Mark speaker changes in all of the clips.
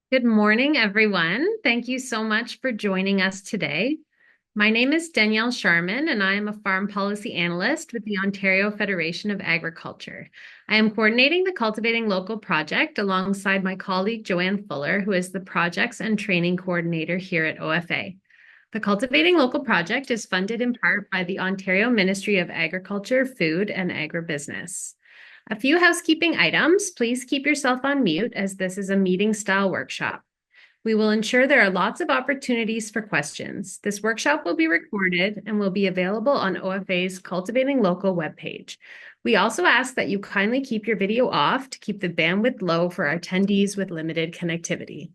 Speaker 1: Good morning, everyone. Thank you so much for joining us today. My name is Danielle Sharman, and I am a farm policy analyst with the Ontario Federation of Agriculture. I am coordinating the Cultivating Local project alongside my colleague Joanne Fuller, who is the projects and training coordinator here at OFA. The Cultivating Local project is funded in part by the Ontario Ministry of Agriculture, Food, and Agribusiness. A few housekeeping items. Please keep yourself on mute as this is a meeting style workshop. We will ensure there are lots of opportunities for questions. This workshop will be recorded and will be available on OFA's Cultivating Local webpage. We also ask that you kindly keep your video off to keep the bandwidth low for our attendees with limited connectivity.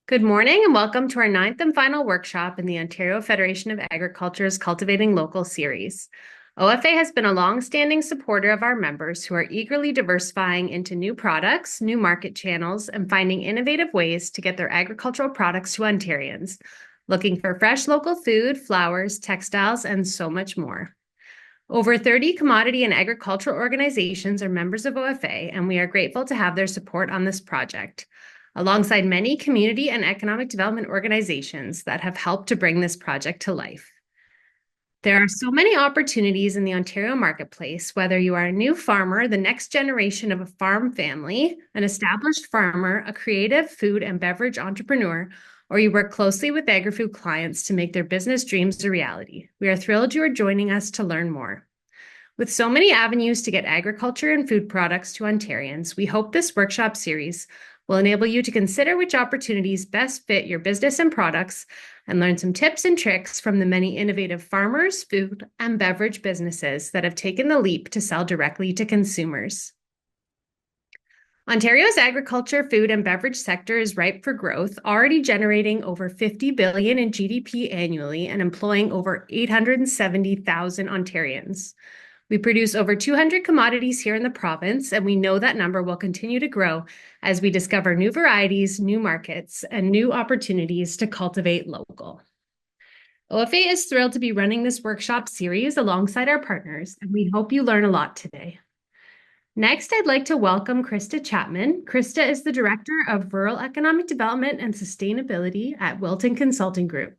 Speaker 1: Good morning and welcome to our ninth and final workshop in the Ontario Federation of Agriculture's Cultivating Local series. OFA has been a long-standing supporter of our members who are eagerly diversifying into new products, new market channels, and finding innovative ways to get their agricultural products to Ontarians, looking for fresh local food, flowers, textiles, and so much more. Over 30 commodity and agricultural organizations are members of OFA, and we are grateful to have their support on this project, alongside many community and economic development organizations that have helped to bring this project to life. There are so many opportunities in the Ontario marketplace, whether you are a new farmer, the next generation of a farm family, an established farmer, a creative food and beverage entrepreneur, or you work closely with agri-food clients to make their business dreams a reality. We are thrilled you are joining us to learn more. With so many avenues to get agriculture and food products to Ontarians, we hope this workshop series will enable you to consider which opportunities best fit your business and products and learn some tips and tricks from the many innovative farmers, food, and beverage businesses that have taken the leap to sell directly to consumers. Ontario's agriculture, food, and beverage sector is ripe for growth, already generating over $50 billion in GDP annually and employing over 870,000 Ontarians. We produce over 200 commodities here in the province, and we know that number will continue to grow as we discover new varieties, new markets, and new opportunities to cultivate local. OFA is thrilled to be running this workshop series alongside our partners, and we hope you learn a lot today. Next, I'd like to welcome Krista Chapman. Krista is the Director of Rural Economic Development and Sustainability at Wilton Consulting Group.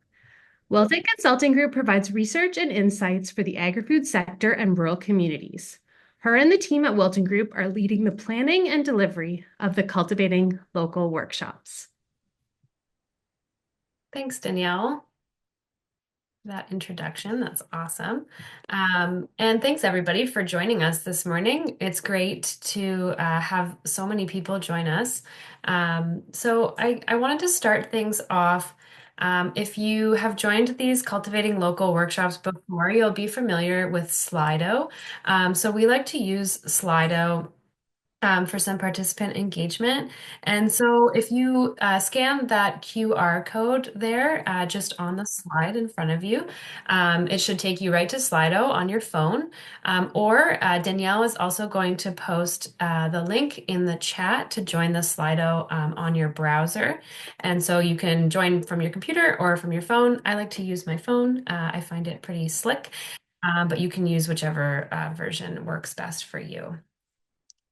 Speaker 1: Wilton Consulting Group provides research and insights for the agri-food sector and rural communities. Her and the team at Wilton Group are leading the planning and delivery of the Cultivating Local workshops.
Speaker 2: Thanks, Danielle. That introduction. That's awesome. And thanks everybody for joining us this morning. It's great to have so many people join us. So I wanted to start things off. If you have joined these Cultivating Local workshops before, you'll be familiar with Slido. So we like to use Slido for some participant engagement. And so if you scan that QR code there just on the slide in front of you, it should take you right to Slido on your phone. Or Danielle is also going to post the link in the chat to join the Slido on your browser. And so you can join from your computer or from your phone. I like to use my phone. I find it pretty slick, but you can use whichever version works best for you.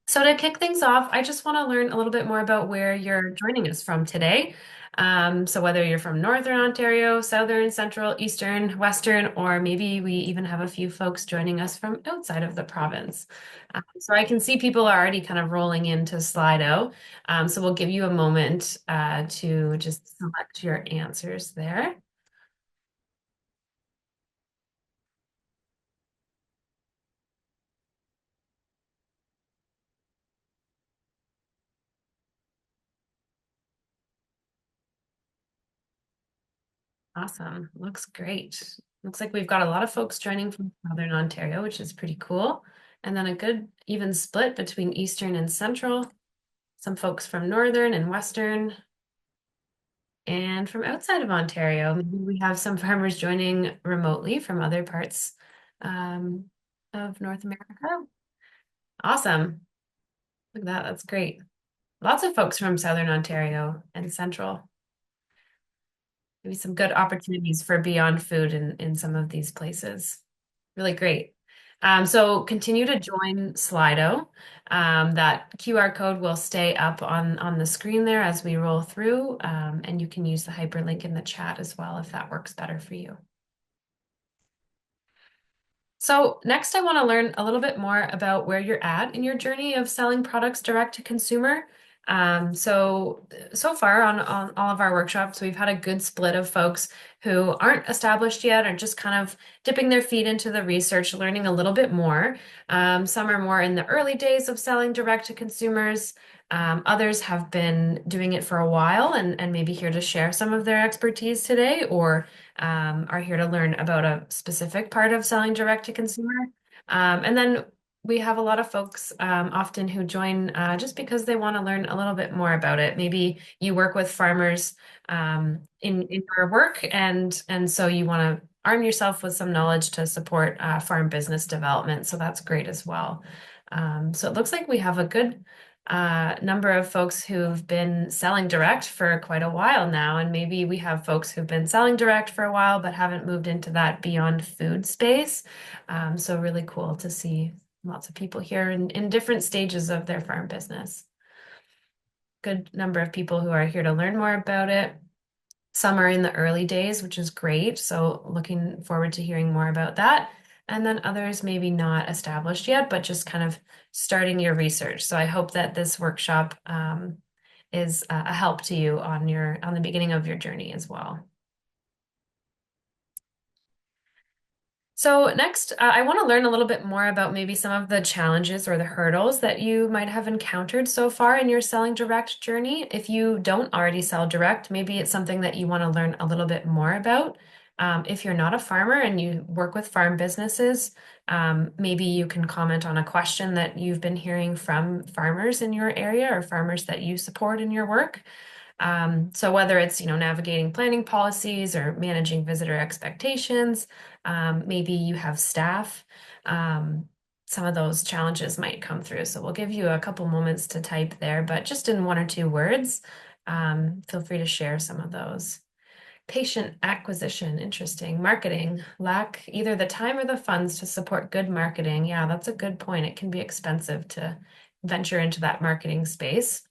Speaker 2: So to kick things off, I just want to learn a little bit more about where you're joining us from today. So whether you're from Northern Ontario, Southern, Central, Eastern, Western, or maybe we even have a few folks joining us from outside of the province. So I can see people are already kind of rolling into Slido. So we'll give you a moment to just select your answers there. Awesome. Looks great. Looks like we've got a lot of folks joining from Southern Ontario, which is pretty cool. And then a good even split between Eastern and Central. Some folks from Northern and Western. And from outside of Ontario, maybe we have some farmers joining remotely from other parts of North America. Awesome. Look at that. That's great. Lots of folks from Southern Ontario and Central. Maybe some good opportunities for beyond food in some of these places. Really great. So continue to join Slido. That QR code will stay up on the screen there as we roll through, and you can use the hyperlink in the chat as well if that works better for you. So next, I want to learn a little bit more about where you're at in your journey of selling products direct to consumer. So far on all of our workshops, we've had a good split of folks who aren't established yet or just kind of dipping their feet into the research, learning a little bit more. Some are more in the early days of selling direct to consumers. Others have been doing it for a while and maybe here to share some of their expertise today, or are here to learn about a specific part of selling direct to consumer. And then we have a lot of folks often who join just because they want to learn a little bit more about it. Maybe you work with farmers in your work, and so you want to arm yourself with some knowledge to support farm business development. So that's great as well. So it looks like we have a good number of folks who've been selling direct for quite a while now, and maybe we have folks who've been selling direct for a while but haven't moved into that beyond food space. So really cool to see lots of people here in different stages of their farm business. Good number of people who are here to learn more about it. Some are in the early days, which is great. So looking forward to hearing more about that. And then others maybe not established yet, but just kind of starting your research. So I hope that this workshop is a help to you on the beginning of your journey as well. So next, I want to learn a little bit more about maybe some of the challenges or the hurdles that you might have encountered so far in your selling direct journey. If you don't already sell direct, maybe it's something that you want to learn a little bit more about. If you're not a farmer and you work with farm businesses, maybe you can comment on a question that you've been hearing from farmers in your area or farmers that you support in your work. So whether it's, navigating planning policies or managing visitor expectations, maybe you have staff, some of those challenges might come through. So we'll give you a couple moments to type there, but just in one or two words, feel free to share some of those. Patient acquisition, interesting. Marketing, lack either the time or the funds to support good marketing. Yeah, that's a good point. It can be expensive to venture into that marketing space.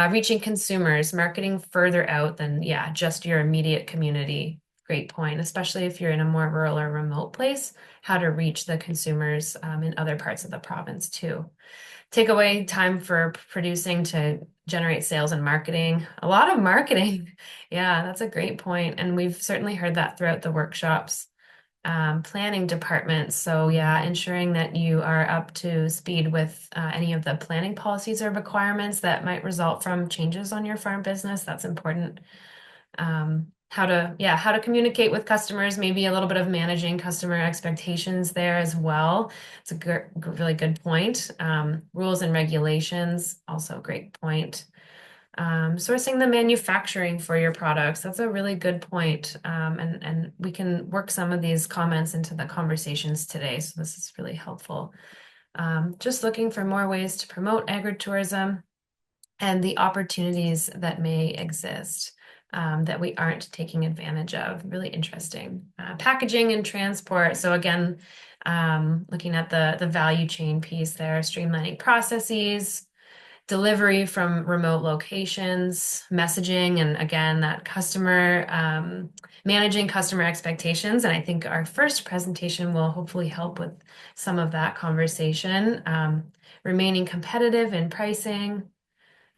Speaker 2: Reaching consumers, marketing further out than, yeah, just your immediate community. Great point, especially if you're in a more rural or remote place, how to reach the consumers in other parts of the province too. Take away time for producing to generate sales and marketing. A lot of marketing. Yeah, that's a great point. And we've certainly heard that throughout the workshops. Planning departments. So yeah, ensuring that you are up to speed with any of the planning policies or requirements that might result from changes on your farm business. That's important. How to communicate with customers, maybe a little bit of managing customer expectations there as well. It's a really good point. Rules and regulations, also a great point. Sourcing the manufacturing for your products. That's a really good point. And we can work some of these comments into the conversations today. So this is really helpful. Just looking for more ways to promote agritourism and the opportunities that may exist that we aren't taking advantage of. Really interesting. Packaging and transport. So again, looking at the value chain piece there, streamlining processes, delivery from remote locations, messaging, and again, that customer, managing customer expectations. And I think our first presentation will hopefully help with some of that conversation. Remaining competitive in pricing.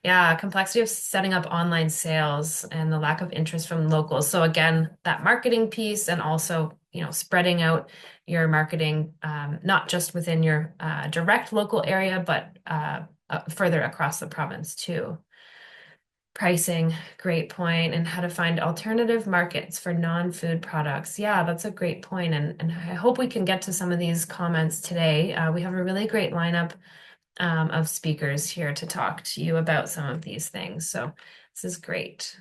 Speaker 2: Yeah, complexity of setting up online sales and the lack of interest from locals. So again, that marketing piece and also, spreading out your marketing, not just within your direct local area, but further across the province too. Pricing, great point, and how to find alternative markets for non-food products. Yeah, that's a great point, and I hope we can get to some of these comments today. We have a really great lineup of speakers here to talk to you about some of these things. So this is great.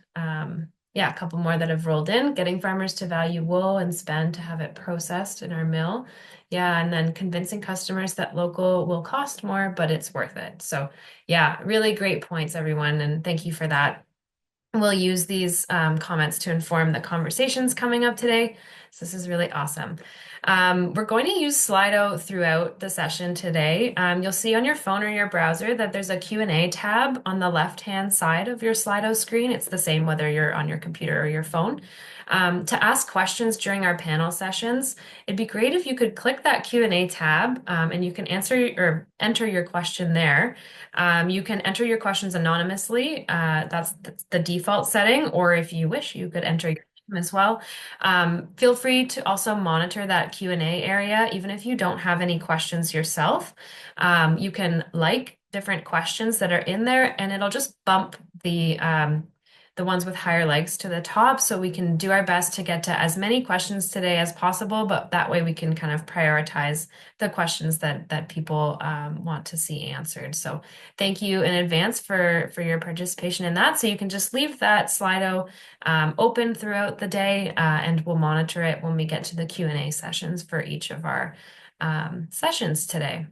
Speaker 2: Yeah, a couple more that have rolled in. Getting farmers to value wool and spend to have it processed in our mill. Yeah, and then convincing customers that local will cost more, but it's worth it. So yeah, really great points, everyone, and thank you for that. We'll use these comments to inform the conversations coming up today. So this is really awesome. We're going to use Slido throughout the session today. You'll see on your phone or your browser that there's a Q&A tab on the left-hand side of your Slido screen. It's the same whether you're on your computer or your phone. To ask questions during our panel sessions, it'd be great if you could click that Q&A tab and you can answer or enter your question there. You can enter your questions anonymously. That's the default setting, or if you wish, you could enter your name as well. Feel free to also monitor that Q&A area, even if you don't have any questions yourself. You can like different questions that are in there, and it'll just bump the ones with higher likes to the top, so we can do our best to get to as many questions today as possible, but that way we can kind of prioritize the questions that people want to see answered. So thank you in advance for your participation in that. So you can just leave that Slido open throughout the day, and we'll monitor it when we get to the Q&A sessions for each of our sessions today.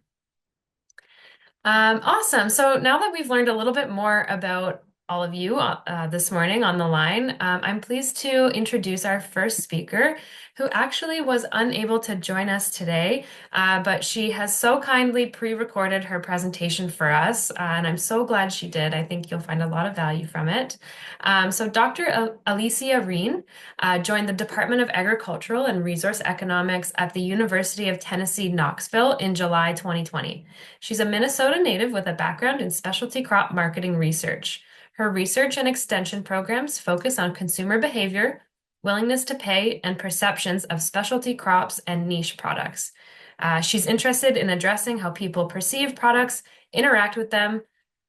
Speaker 2: Awesome. So now that we've learned a little bit more about all of you this morning on the line, I'm pleased to introduce our first speaker, who actually was unable to join us today, but she has so kindly pre-recorded her presentation for us, and I'm so glad she did. I think you'll find a lot of value from it. So Dr. Alicia Reen joined the Department of Agricultural and Resource Economics at the University of Tennessee, Knoxville in July 2020. She's a Minnesota native with a background in specialty crop marketing research. Her research and extension programs focus on consumer behavior, willingness to pay, and perceptions of specialty crops and niche products. She's interested in addressing how people perceive products, interact with them,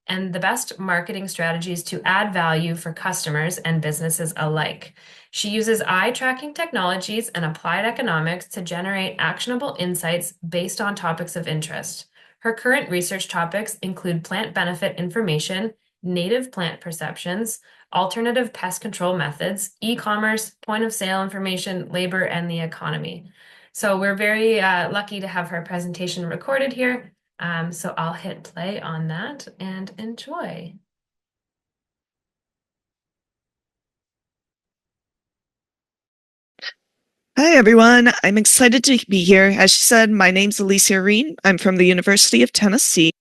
Speaker 2: and the best marketing strategies to add value for customers and businesses alike. She uses eye tracking technologies and applied economics to generate actionable insights based on topics of interest. Her current research topics include plant benefit information, native plant perceptions, alternative pest control methods, e-commerce, point of sale information, labor, and the economy. So we're very lucky to have her presentation recorded here. So I'll hit play on that and enjoy.
Speaker 3: Hi, everyone. I'm excited to be here. As she said, my name's Alicia Reen. I'm from the University of Tennessee.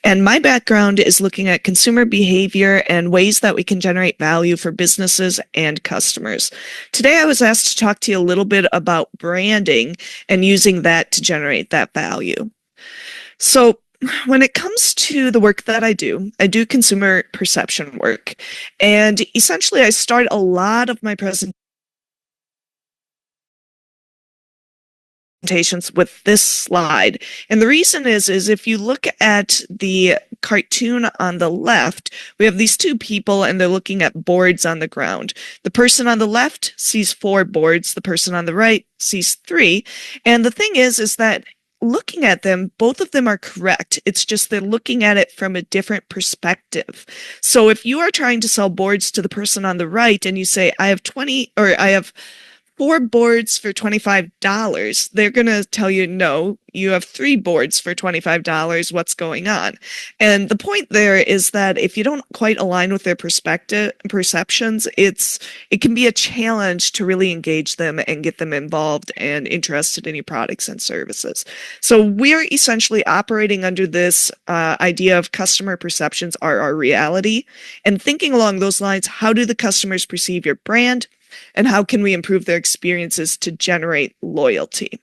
Speaker 3: And my background is looking at consumer behavior and ways that we can generate value for businesses and customers. Today, I was asked to talk to you a little bit about branding and using that to generate that value. So, when it comes to the work that I do consumer perception work. And essentially, I start a lot of my presentations with this slide. And the reason is if you look at the cartoon on the left, we have these two people and they're looking at boards on the ground. The person on the left sees 4 boards, the person on the right sees 3. And the thing is that looking at them, both of them are correct. It's just they're looking at it from a different perspective. So if you are trying to sell boards to the person on the right and you say, I have 4 boards for $25, they're going to tell you, no, you have 3 boards for $25. What's going on? And the point there is that if you don't quite align with their perceptions, it can be a challenge to really engage them and get them involved and interested in your products and services. So we're essentially operating under this idea of customer perceptions are our reality, and thinking along those lines, how do the customers perceive your brand? And how can we improve their experiences to generate loyalty?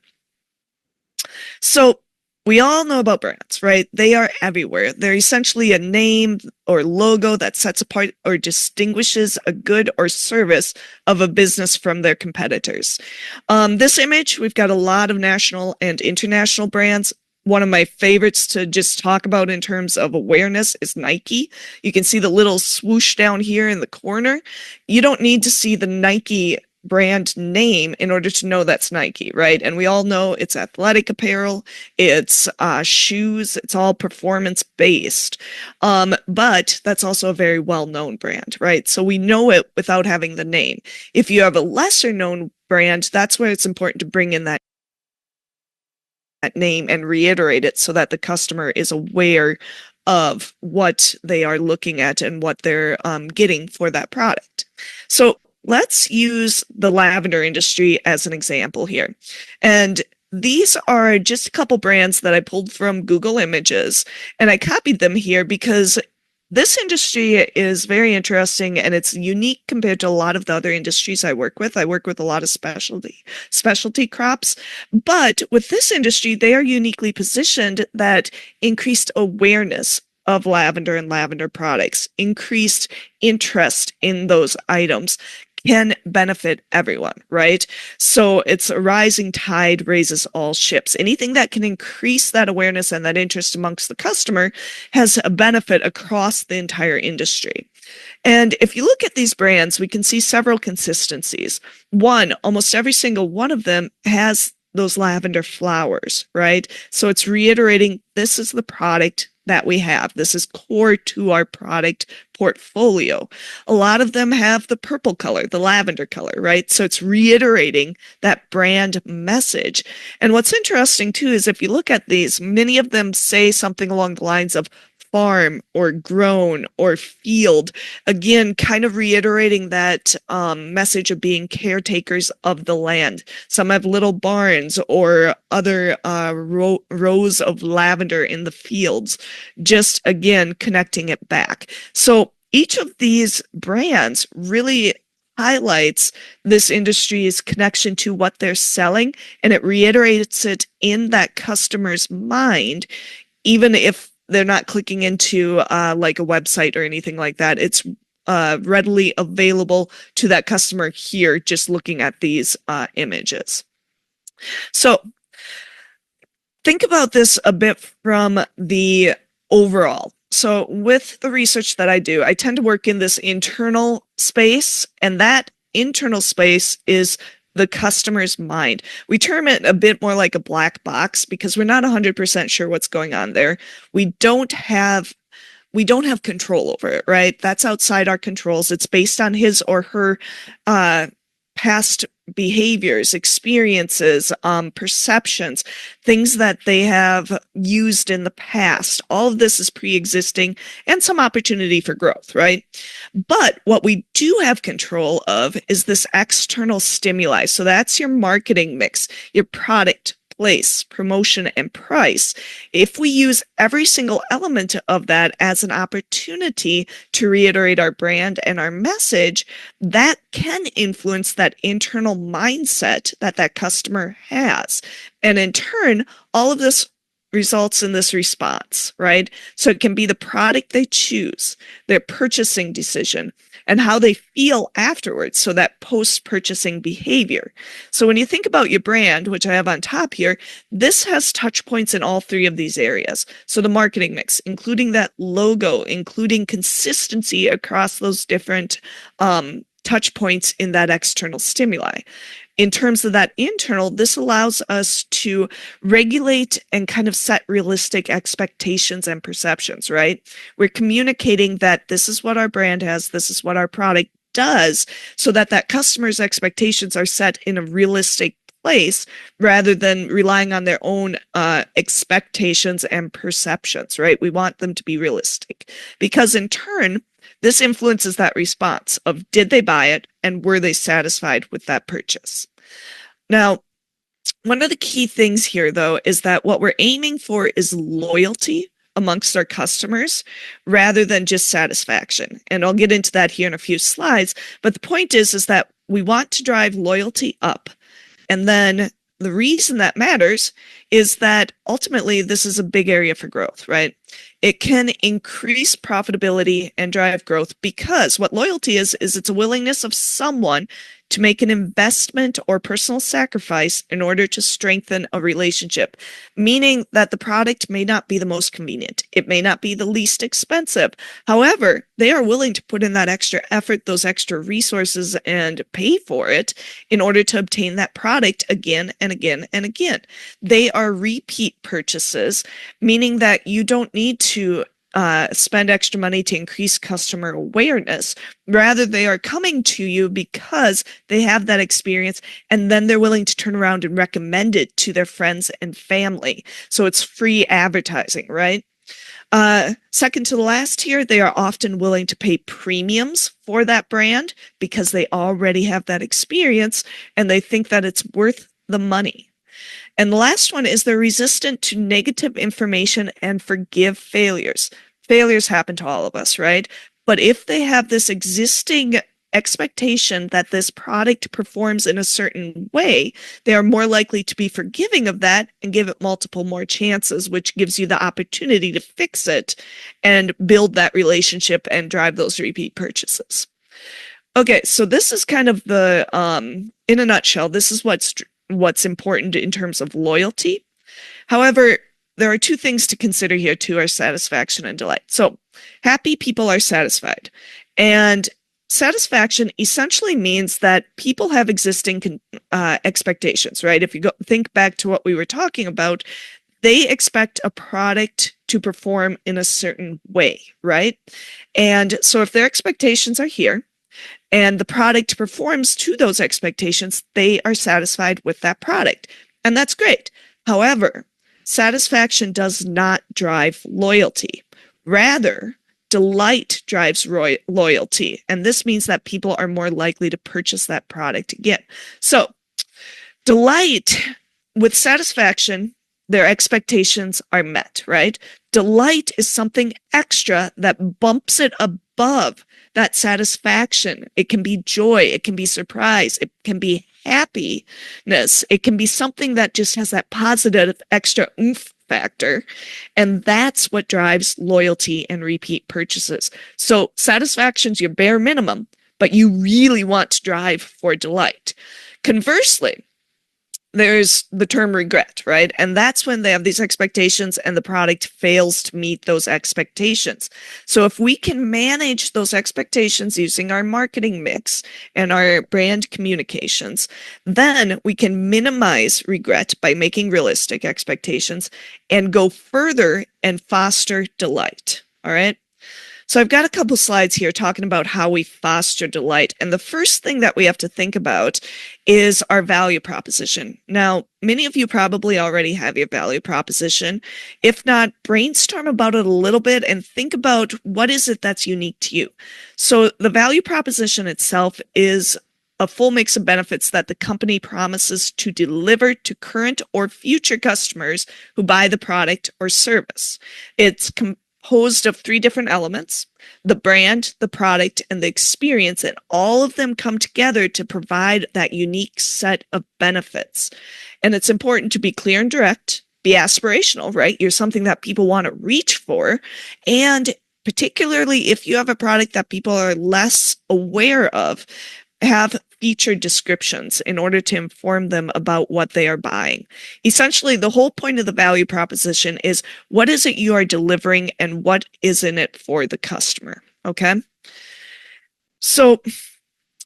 Speaker 3: So we all know about brands, right? They are everywhere. They're essentially a name or logo that sets apart or distinguishes a good or service of a business from their competitors. This image, we've got a lot of national and international brands. One of my favorites to just talk about in terms of awareness is Nike. You can see the little swoosh down here in the corner. You don't need to see the Nike brand name in order to know that's Nike, right? And we all know it's athletic apparel, it's shoes, it's all performance based. But that's also a very well-known brand, right? So we know it without having the name. If you have a lesser known brand, that's where it's important to bring in that that name and reiterate it so that the customer is aware of what they are looking at and what they're getting for that product. So let's use the lavender industry as an example here. And these are just a couple brands that I pulled from Google Images, and I copied them here because this industry is very interesting and it's unique compared to a lot of the other industries I work with. I work with a lot of specialty crops, but with this industry, they are uniquely positioned that increased awareness of lavender and lavender products, increased interest in those items can benefit everyone, right? So it's a rising tide raises all ships. Anything that can increase that awareness and that interest amongst the customer has a benefit across the entire industry. And if you look at these brands, we can see several consistencies. One, almost every single one of them has those lavender flowers, right? So it's reiterating this is the product that we have. This is core to our product portfolio. A lot of them have the purple color, the lavender color, right? So it's reiterating that brand message. And what's interesting too is if you look at these, many of them say something along the lines of farm or grown or field, again, kind of reiterating that message of being caretakers of the land. Some have little barns or other rows of lavender in the fields, just again, connecting it back. So each of these brands really highlights this industry's connection to what they're selling, and it reiterates it in that customer's mind, even if they're not clicking into like a website or anything like that. It's readily available to that customer here just looking at these images. So think about this a bit from the overall. So with the research that I do, I tend to work in this internal space, and that internal space is the customer's mind. We term it a bit more like a black box because we're not 100% sure what's going on there. We don't have control over it, right? That's outside our controls. It's based on his or her past behaviors, experiences, perceptions, things that they have used in the past. All of this is pre-existing and some opportunity for growth, right? But what we do have control of is this external stimuli. So that's your marketing mix, your product, place, promotion, and price. If we use every single element of that as an opportunity to reiterate our brand and our message, that can influence that internal mindset that that customer has. And in turn, all of this results in this response, right? So it can be the product they choose, their purchasing decision, and how they feel afterwards. So that post-purchasing behavior. So when you think about your brand, which I have on top here, this has touch points in all three of these areas. So the marketing mix, including that logo, including consistency across those different touch points in that external stimuli. In terms of that internal, this allows us to regulate and kind of set realistic expectations and perceptions, right? We're communicating that this is what our brand has, this is what our product does, so that that customer's expectations are set in a realistic place rather than relying on their own expectations and perceptions, right? We want them to be realistic because in turn, this influences that response of did they buy it and were they satisfied with that purchase? Now, one of the key things here, though, is that what we're aiming for is loyalty amongst our customers rather than just satisfaction. And I'll get into that here in a few slides. But the point is that we want to drive loyalty up. And then the reason that matters is that ultimately this is a big area for growth, right? It can increase profitability and drive growth because what loyalty is it's a willingness of someone to make an investment or personal sacrifice in order to strengthen a relationship, meaning that the product may not be the most convenient. It may not be the least expensive. However, they are willing to put in that extra effort, those extra resources, and pay for it in order to obtain that product again and again and again. They are repeat purchases, meaning that you don't need to spend extra money to increase customer awareness. Rather, they are coming to you because they have that experience, and then they're willing to turn around and recommend it to their friends and family. So it's free advertising, right? Second to the last here, they are often willing to pay premiums for that brand because they already have that experience and they think that it's worth the money. And the last one is they're resistant to negative information and forgive failures. Failures happen to all of us, right? But if they have this existing expectation that this product performs in a certain way, they are more likely to be forgiving of that and give it multiple more chances, which gives you the opportunity to fix it and build that relationship and drive those repeat purchases. Okay, so this is kind of the, in a nutshell, this is what's important in terms of loyalty. However, there are two things to consider here too, are satisfaction and delight. So happy people are satisfied. And satisfaction essentially means that people have existing expectations, right? If you think back to what we were talking about, they expect a product to perform in a certain way, right? And so if their expectations are here and the product performs to those expectations, they are satisfied with that product. And that's great. However, satisfaction does not drive loyalty. Rather, delight drives loyalty, and this means that people are more likely to purchase that product again. So, delight, with satisfaction, their expectations are met, right? Delight is something extra that bumps it above that satisfaction. It can be joy, it can be surprise, it can be happiness, it can be something that just has that positive extra oomph factor. And that's what drives loyalty and repeat purchases. So satisfaction's your bare minimum, but you really want to drive for delight. Conversely, there's the term regret, right? And that's when they have these expectations and the product fails to meet those expectations. So if we can manage those expectations using our marketing mix and our brand communications, then we can minimize regret by making realistic expectations and go further and foster delight. All right. So I've got a couple slides here talking about how we foster delight. And the first thing that we have to think about is our value proposition. Now, many of you probably already have your value proposition. If not, brainstorm about it a little bit and think about what is it that's unique to you. So the value proposition itself is a full mix of benefits that the company promises to deliver to current or future customers who buy the product or service. It's composed of three different elements: the brand, the product, and the experience, and all of them come together to provide that unique set of benefits. And it's important to be clear and direct, be aspirational, right? You're something that people want to reach for. And particularly if you have a product that people are less aware of, have featured descriptions in order to inform them about what they are buying. Essentially, the whole point of the value proposition is what is it you are delivering and what is in it for the customer, okay? So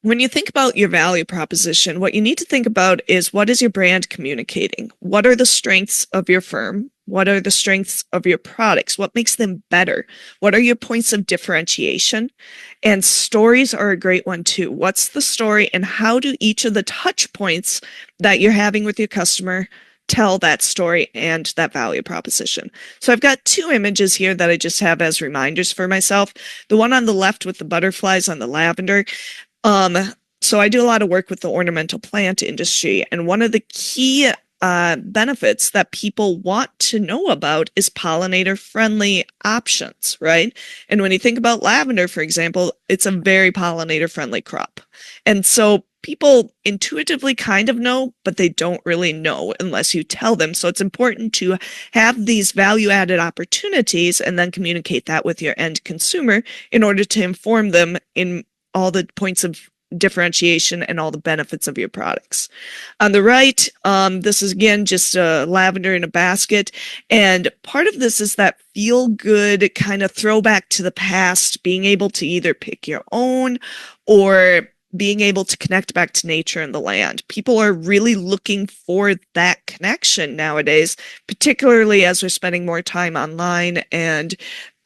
Speaker 3: when you think about your value proposition, what you need to think about is what is your brand communicating? What are the strengths of your firm? What are the strengths of your products? What makes them better? What are your points of differentiation? And stories are a great one too. What's the story and how do each of the touch points that you're having with your customer tell that story and that value proposition? So I've got two images here that I just have as reminders for myself. The one on the left with the butterflies on the lavender. So I do a lot of work with the ornamental plant industry, and one of the key benefits that people want to know about is pollinator-friendly options, right? And when you think about lavender, for example, it's a very pollinator-friendly crop. And so people intuitively kind of know, but they don't really know unless you tell them. So it's important to have these value-added opportunities and then communicate that with your end consumer in order to inform them in all the points of differentiation and all the benefits of your products. On the right, this is again just a lavender in a basket, and part of this is that feel good kind of throwback to the past, being able to either pick your own or being able to connect back to nature and the land. People are really looking for that connection nowadays, particularly as we're spending more time online and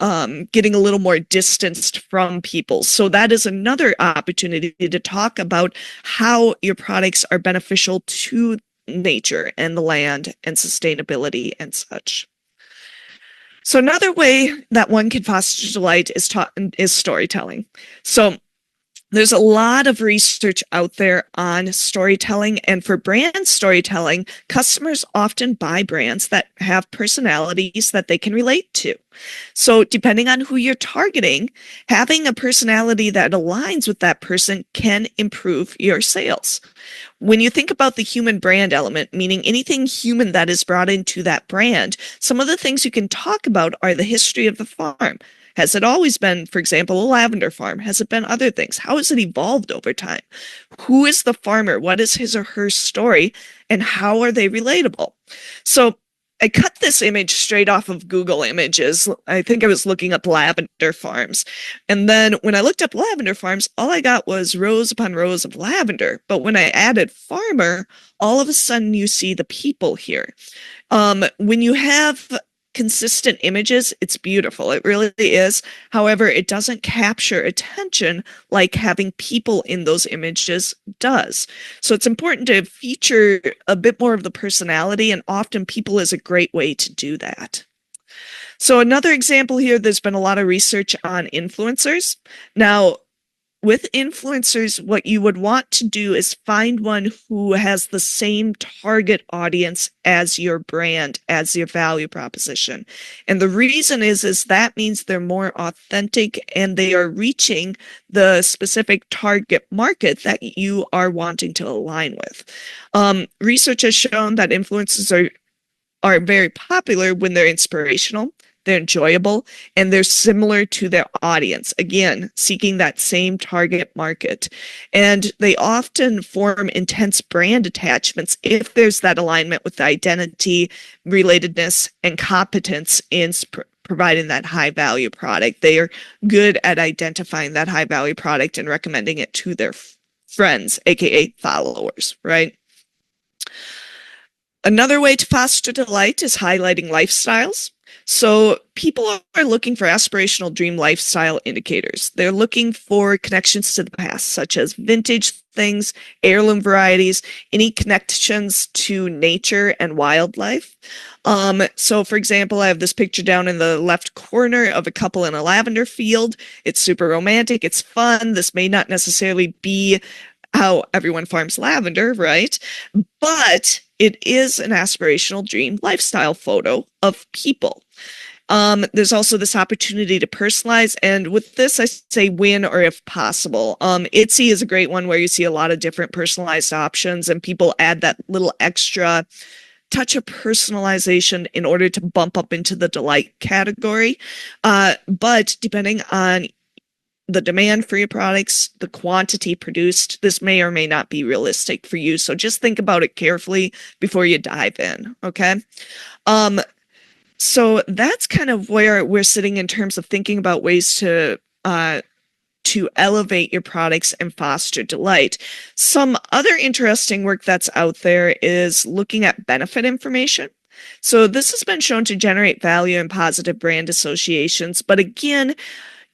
Speaker 3: getting a little more distanced from people. So that is another opportunity to talk about how your products are beneficial to nature and the land and sustainability and such. So another way that one can foster delight is storytelling. So there's a lot of research out there on storytelling, and for brand storytelling, customers often buy brands that have personalities that they can relate to. So depending on who you're targeting, having a personality that aligns with that person can improve your sales. When you think about the human brand element, meaning anything human that is brought into that brand, some of the things you can talk about are the history of the farm. Has it always been, for example, a lavender farm? Has it been other things? How has it evolved over time? Who is the farmer? What is his or her story? And how are they relatable? So I cut this image straight off of Google Images. I think I was looking up lavender farms. And then when I looked up lavender farms, all I got was rows upon rows of lavender. But when I added farmer, all of a sudden you see the people here. When you have consistent images, it's beautiful. It really is. However, it doesn't capture attention like having people in those images does. So it's important to feature a bit more of the personality, and often people is a great way to do that. So another example here, there's been a lot of research on influencers. Now, with influencers, what you would want to do is find one who has the same target audience as your brand, as your value proposition. And the reason is that means they're more authentic and they are reaching the specific target market that you are wanting to align with. Research has shown that influencers are very popular when they're inspirational, they're enjoyable, and they're similar to their audience. Again, seeking that same target market. And they often form intense brand attachments if there's that alignment with the identity, relatedness, and competence in providing that high value product. They are good at identifying that high value product and recommending it to their friends, aka followers, right? Another way to foster delight is highlighting lifestyles. So people are looking for aspirational dream lifestyle indicators. They're looking for connections to the past, such as vintage things, heirloom varieties, any connections to nature and wildlife. So for example, I have this picture down in the left corner of a couple in a lavender field. It's super romantic. It's fun. This may not necessarily be how everyone farms lavender, right? But it is an aspirational dream lifestyle photo of people. There's also this opportunity to personalize, and with this, I say win or if possible. Etsy is a great one where you see a lot of different personalized options, and people add that little extra touch of personalization in order to bump up into the delight category. But depending on the demand for your products, the quantity produced, this may or may not be realistic for you. So just think about it carefully before you dive in, okay? So that's kind of where we're sitting in terms of thinking about ways to elevate your products and foster delight. Some other interesting work that's out there is looking at benefit information. So this has been shown to generate value and positive brand associations, but again,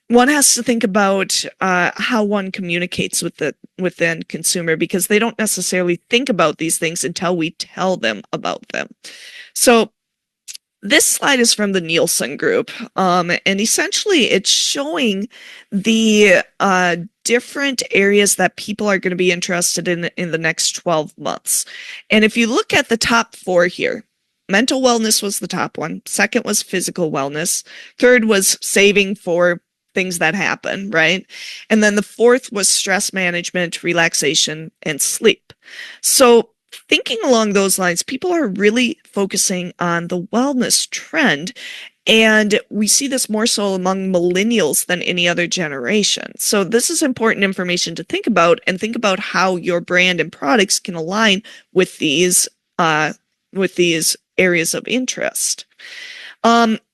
Speaker 3: one has to think about how one communicates with the end consumer, because they don't necessarily think about these things until we tell them about them. So this slide is from the Nielsen Group, and essentially it's showing the different areas that people are going to be interested in the next 12 months. And if you look at the top 4 here, mental wellness was the top one. Second was physical wellness. Third was saving for things that happen, right? And then the fourth was stress management, relaxation, and sleep. So thinking along those lines, people are really focusing on the wellness trend. And we see this more so among millennials than any other generation. So this is important information to think about, and think about how your brand and products can align with these areas of interest.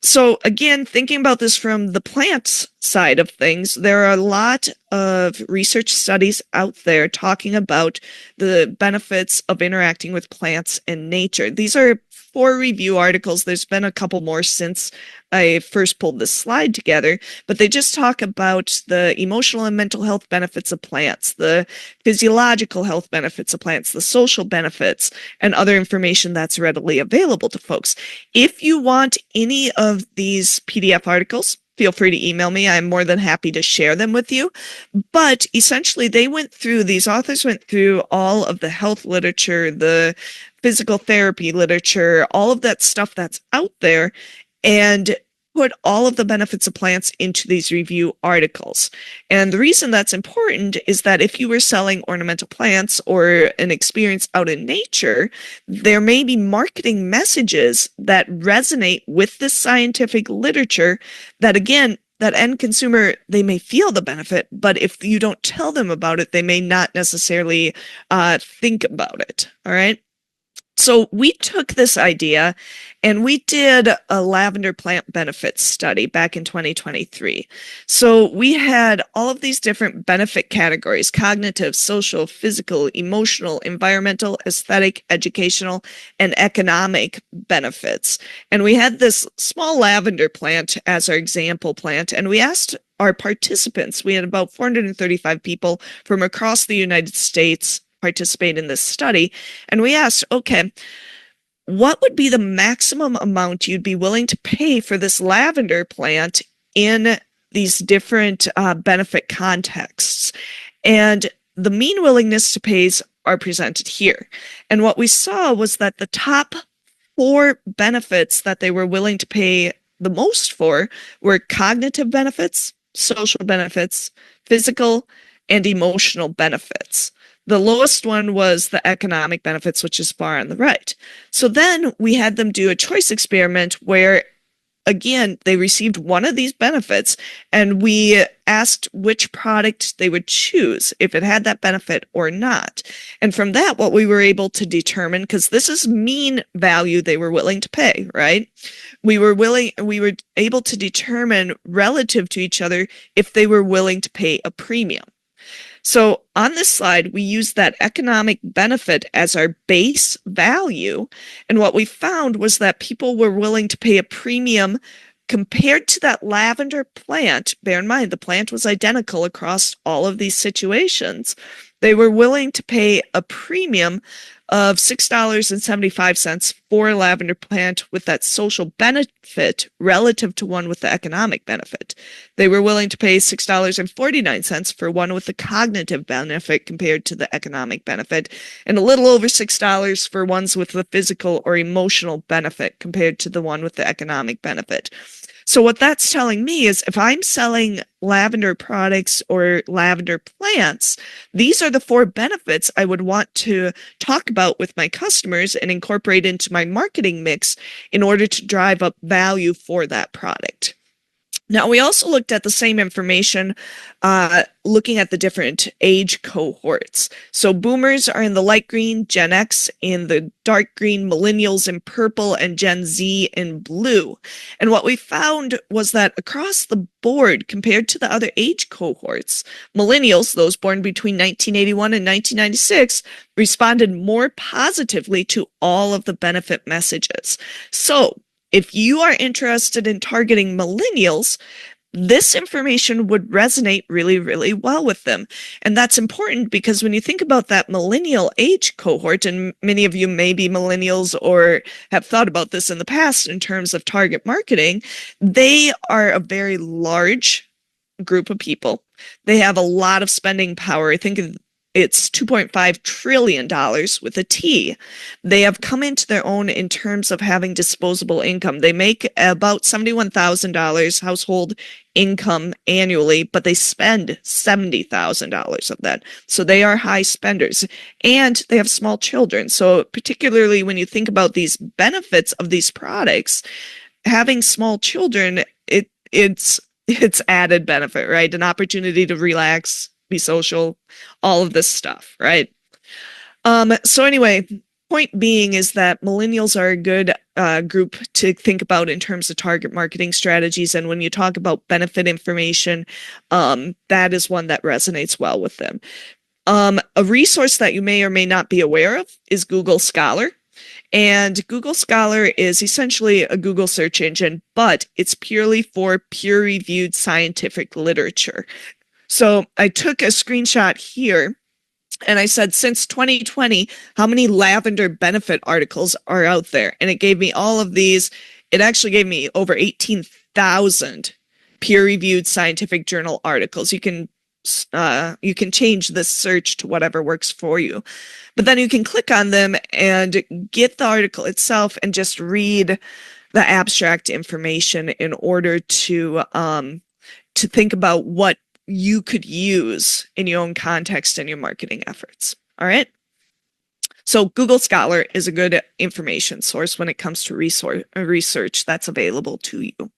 Speaker 3: So again, thinking about this from the plants side of things, there are a lot of research studies out there talking about the benefits of interacting with plants and nature. These are 4 review articles. There's been a couple more since I first pulled this slide together, but they just talk about the emotional and mental health benefits of plants, the physiological health benefits of plants, the social benefits, and other information that's readily available to folks. If you want any of these PDF articles, feel free to email me. I'm more than happy to share them with you. But essentially, these authors went through all of the health literature, the physical therapy literature, all of that stuff that's out there, and put all of the benefits of plants into these review articles. And the reason that's important is that if you were selling ornamental plants or an experience out in nature, there may be marketing messages that resonate with this scientific literature that, again, that end consumer, they may feel the benefit, but if you don't tell them about it, they may not necessarily think about it. All right. So we took this idea and we did a lavender plant benefits study back in 2023. So we had all of these different benefit categories: cognitive, social, physical, emotional, environmental, aesthetic, educational, and economic benefits. And we had this small lavender plant as our example plant, and we asked our participants, we had about 435 people from across the United States participate in this study. And we asked, okay, what would be the maximum amount you'd be willing to pay for this lavender plant in these different benefit contexts? And the mean willingness to pays are presented here. And what we saw was that the top 4 benefits that they were willing to pay the most for were cognitive benefits, social benefits, physical, and emotional benefits. The lowest one was the economic benefits, which is far on the right. So then we had them do a choice experiment where, again, they received one of these benefits, and we asked which product they would choose, if it had that benefit or not. And from that, what we were able to determine, because this is mean value they were willing to pay, right? We were able to determine relative to each other if they were willing to pay a premium. So on this slide, we use that economic benefit as our base value. And what we found was that people were willing to pay a premium compared to that lavender plant. Bear in mind, the plant was identical across all of these situations. They were willing to pay a premium of $6.75 for a lavender plant with that social benefit relative to one with the economic benefit. They were willing to pay $6.49 for one with the cognitive benefit compared to the economic benefit, and a little over $6 for ones with the physical or emotional benefit compared to the one with the economic benefit. So what that's telling me is if I'm selling lavender products or lavender plants, these are the 4 benefits I would want to talk about with my customers and incorporate into my marketing mix in order to drive up value for that product. Now, we also looked at the same information, looking at the different age cohorts. So boomers are in the light green, Gen X in the dark green, millennials in purple, and Gen Z in blue. And what we found was that across the board, compared to the other age cohorts, millennials, those born between 1981 and 1996, responded more positively to all of the benefit messages. So if you are interested in targeting millennials, this information would resonate really, really well with them. And that's important because when you think about that millennial age cohort, and many of you may be millennials or have thought about this in the past in terms of target marketing, they are a very large group of people. They have a lot of spending power. I think it's $2.5 trillion with a T. They have come into their own in terms of having disposable income. They make about $71,000 household income annually, but they spend $70,000 of that. So they are high spenders, and they have small children. So particularly when you think about these benefits of these products, having small children, it's added benefit, right? An opportunity to relax, be social, all of this stuff, right? So anyway, Point being is that millennials are a good group to think about in terms of target marketing strategies. And when you talk about benefit information, that is one that resonates well with them. A resource that you may or may not be aware of is Google Scholar. And Google Scholar is essentially a Google search engine, but it's purely for peer-reviewed scientific literature. So I took a screenshot here and I said, since 2020, how many lavender benefit articles are out there? And it gave me all of these. It actually gave me over 18,000 peer-reviewed scientific journal articles. You can change this search to whatever works for you. But then you can click on them and get the article itself and just read the abstract information in order to think about what you could use in your own context and your marketing efforts. All right. So Google Scholar is a good information source when it comes to research that's available to you.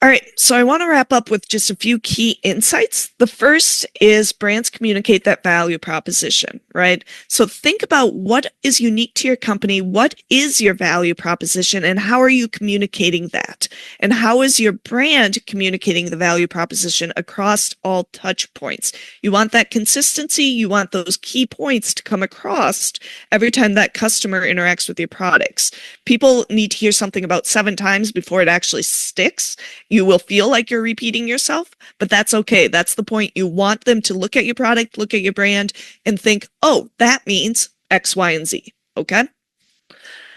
Speaker 3: All right, so I want to wrap up with just a few key insights. The first is brands communicate that value proposition, right? So think about what is unique to your company, what is your value proposition, and how are you communicating that? And how is your brand communicating the value proposition across all touch points? You want that consistency, you want those key points to come across every time that customer interacts with your products. People need to hear something about 7 times before it actually sticks. You will feel like you're repeating yourself, but that's okay. That's the point. You want them to look at your product, look at your brand, and think, oh, that means X, Y, and Z. Okay?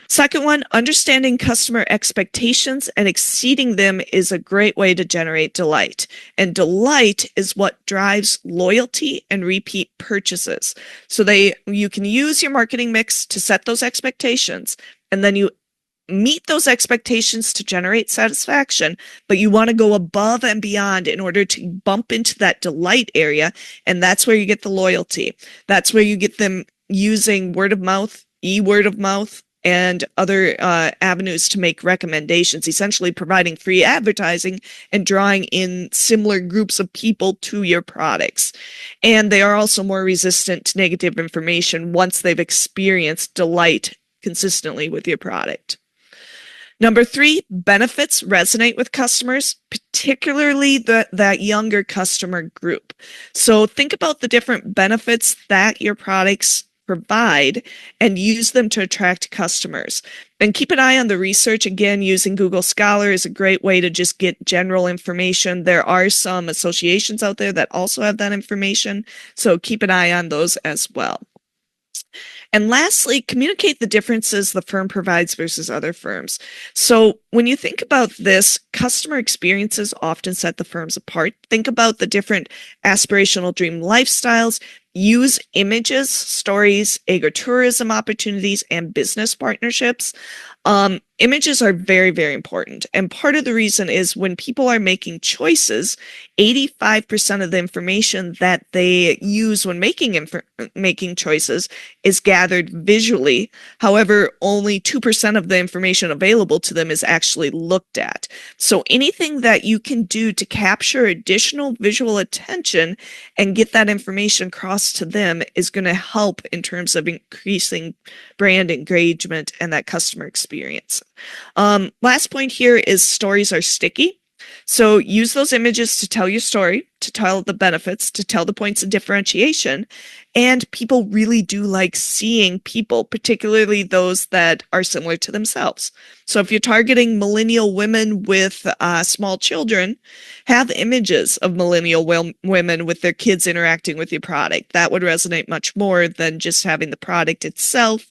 Speaker 3: Second one, understanding customer expectations and exceeding them is a great way to generate delight. And delight is what drives loyalty and repeat purchases. So you can use your marketing mix to set those expectations, and then you meet those expectations to generate satisfaction, but you want to go above and beyond in order to bump into that delight area. And that's where you get the loyalty. That's where you get them using word of mouth, word of mouth, and other avenues to make recommendations, essentially providing free advertising and drawing in similar groups of people to your products. And they are also more resistant to negative information once they've experienced delight consistently with your product. Number 3, benefits resonate with customers, particularly that younger customer group. So think about the different benefits that your products provide and use them to attract customers. And keep an eye on the research. Again, using Google Scholar is a great way to just get general information. There are some associations out there that also have that information, so keep an eye on those as well. And lastly, communicate the differences the firm provides versus other firms. So when you think about this, customer experiences often set the firms apart. Think about the different aspirational dream lifestyles. Use images, stories, agritourism opportunities, and business partnerships. Images are very, very important. And part of the reason is when people are making choices, 85% of the information that they use when making choices is gathered visually. However, only 2% of the information available to them is actually looked at. So anything that you can do to capture additional visual attention and get that information across to them is going to help in terms of increasing brand engagement and that customer experience. Last point here is stories are sticky. So use those images to tell your story, to tell the benefits, to tell the points of differentiation. And people really do like seeing people, particularly those that are similar to themselves. So if you're targeting millennial women with small children, have images of millennial women with their kids interacting with your product. That would resonate much more than just having the product itself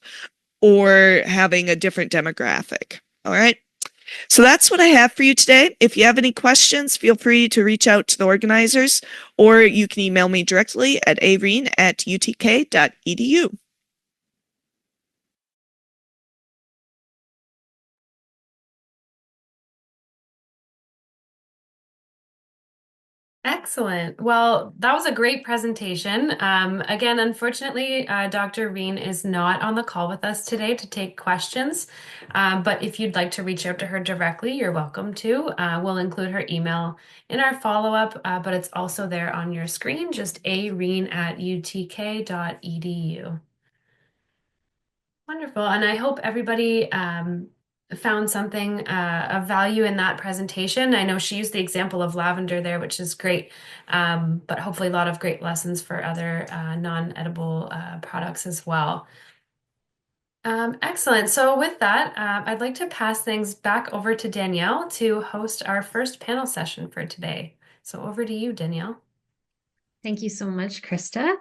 Speaker 3: or having a different demographic. All right. So that's what I have for you today. If you have any questions, feel free to reach out to the organizers, or you can email me directly at areen@utk.edu.
Speaker 2: Excellent. Well, that was a great presentation. Again, unfortunately, Dr. Reen is not on the call with us today to take questions. But if you'd like to reach out to her directly, you're welcome to. We'll include her email in our follow-up, but it's also there on your screen, just areen@utk.edu. Wonderful. And I hope everybody found something of value in that presentation. I know she used the example of lavender there, which is great, but hopefully a lot of great lessons for other non-edible products as well. Excellent. So with that, I'd like to pass things back over to Danielle to host our first panel session for today. So over to you, Danielle.
Speaker 1: Thank you so much, Krista.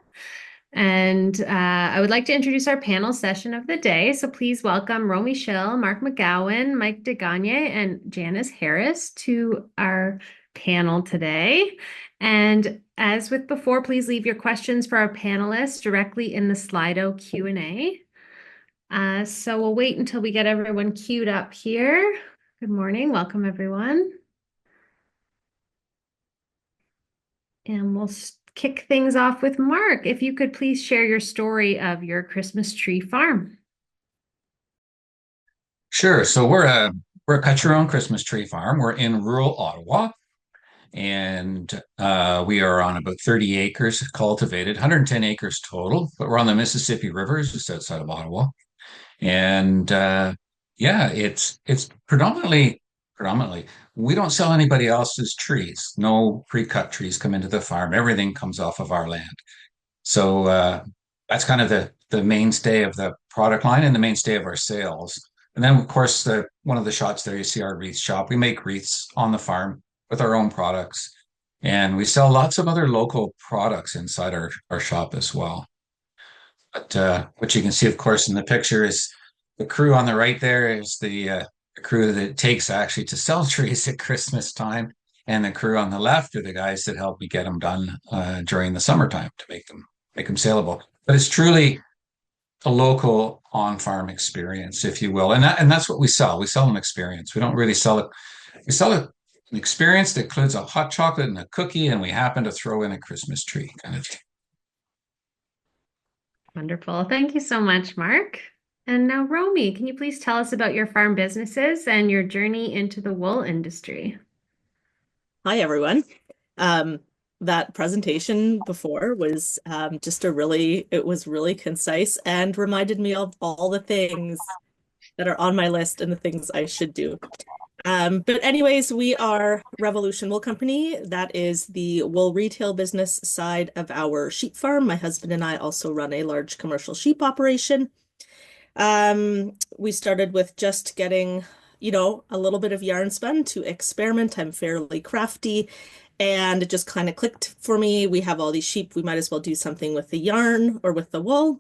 Speaker 1: And I would like to introduce our panel session of the day. So please welcome Romy Schill, Mark McGowan, Mike DeGagne, and Janice Harris to our panel today. And as with before, please leave your questions for our panelists directly in the Slido Q&A. So we'll wait until we get everyone queued up here. Good morning. Welcome, everyone. And we'll kick things off with Mark. If you could please share your story of your Christmas tree farm.
Speaker 4: Sure. So we're a cut your own Christmas tree farm. We're in rural Ottawa, and we are on about 30 acres cultivated, 110 acres total. But we're on the Mississippi River, just outside of Ottawa, and yeah, it's predominantly we don't sell anybody else's trees. No pre-cut trees come into the farm. Everything comes off of our land. So that's kind of the mainstay of the product line and the mainstay of our sales. And then, of course, one of the shots there, you see our wreath shop. We make wreaths on the farm with our own products, and we sell lots of other local products inside our shop as well. But what you can see, of course, in the picture is the crew on the right there is the crew that it takes actually to sell trees at Christmas time. And the crew on the left are the guys that help me get them done during the summertime to make them saleable. But it's truly a local on-farm experience, if you will, and that's what we sell. We sell an experience. We don't really sell it. We sell an experience that includes a hot chocolate and a cookie, and we happen to throw in a Christmas tree kind of thing.
Speaker 1: Wonderful. Thank you so much, Mark. And now, Romy, can you please tell us about your farm businesses and your journey into the wool industry?
Speaker 5: Hi, everyone. That presentation before was it was really concise and reminded me of all the things that are on my list and the things I should do. But anyways, we are Revolution Wool Company. That is the wool retail business side of our sheep farm. My husband and I also run a large commercial sheep operation. We started with just getting, a little bit of yarn spun to experiment. I'm fairly crafty, and it just kind of clicked for me. We have all these sheep. We might as well do something with the yarn or with the wool.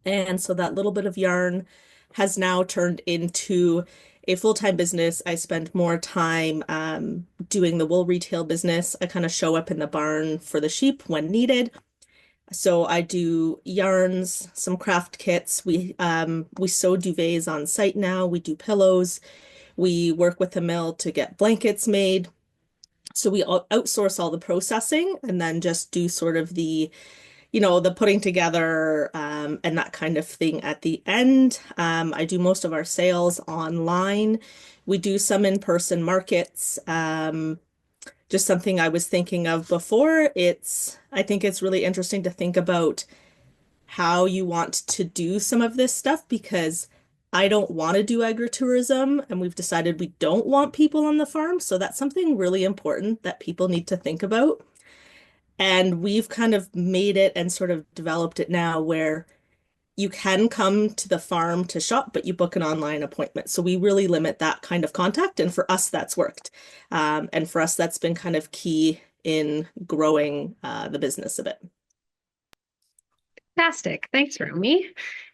Speaker 5: And so that little bit of yarn has now turned into a full-time business. I spend more time doing the wool retail business. I kind of show up in the barn for the sheep when needed. So I do yarns, some craft kits. We sew duvets on site now. We do pillows. We work with the mill to get blankets made. So we outsource all the processing and then just do sort of the putting together and that kind of thing at the end. I do most of our sales online. We do some in-person markets. Just something I was thinking of before. I think it's really interesting to think about how you want to do some of this stuff, because I don't want to do agritourism, and we've decided we don't want people on the farm. So that's something really important that people need to think about. And we've kind of made it and sort of developed it now where you can come to the farm to shop, but you book an online appointment. So we really limit that kind of contact. And for us, that's worked. And for us, that's been kind of key in growing the business a bit.
Speaker 1: Fantastic. Thanks, Romy.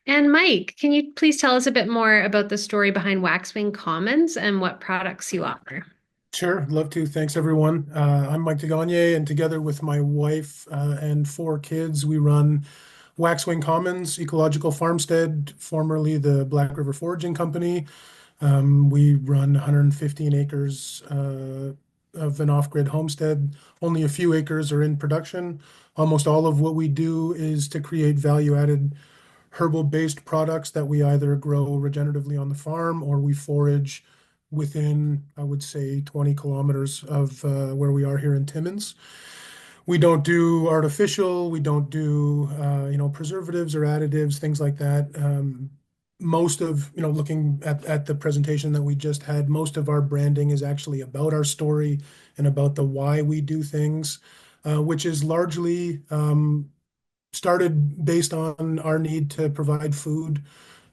Speaker 1: And Mike, can you please tell us a bit more about the story behind Waxwing Commons and what products you offer?
Speaker 6: Sure, love to. Thanks, everyone. I'm Mike DeGagne, and together with my wife and 4 kids, we run Waxwing Commons Ecological Farmstead, formerly the Black River Foraging Company. We run 115 acres of an off-grid homestead. Only a few acres are in production. Almost all of what we do is to create value-added herbal-based products that we either grow regeneratively on the farm or we forage within, I would say, 20 kilometers of where we are here in Timmins. We don't do artificial, we don't do preservatives or additives, things like that. most of, looking at the presentation that we just had, most of our branding is actually about our story and about the why we do things, which is largely started based on our need to provide food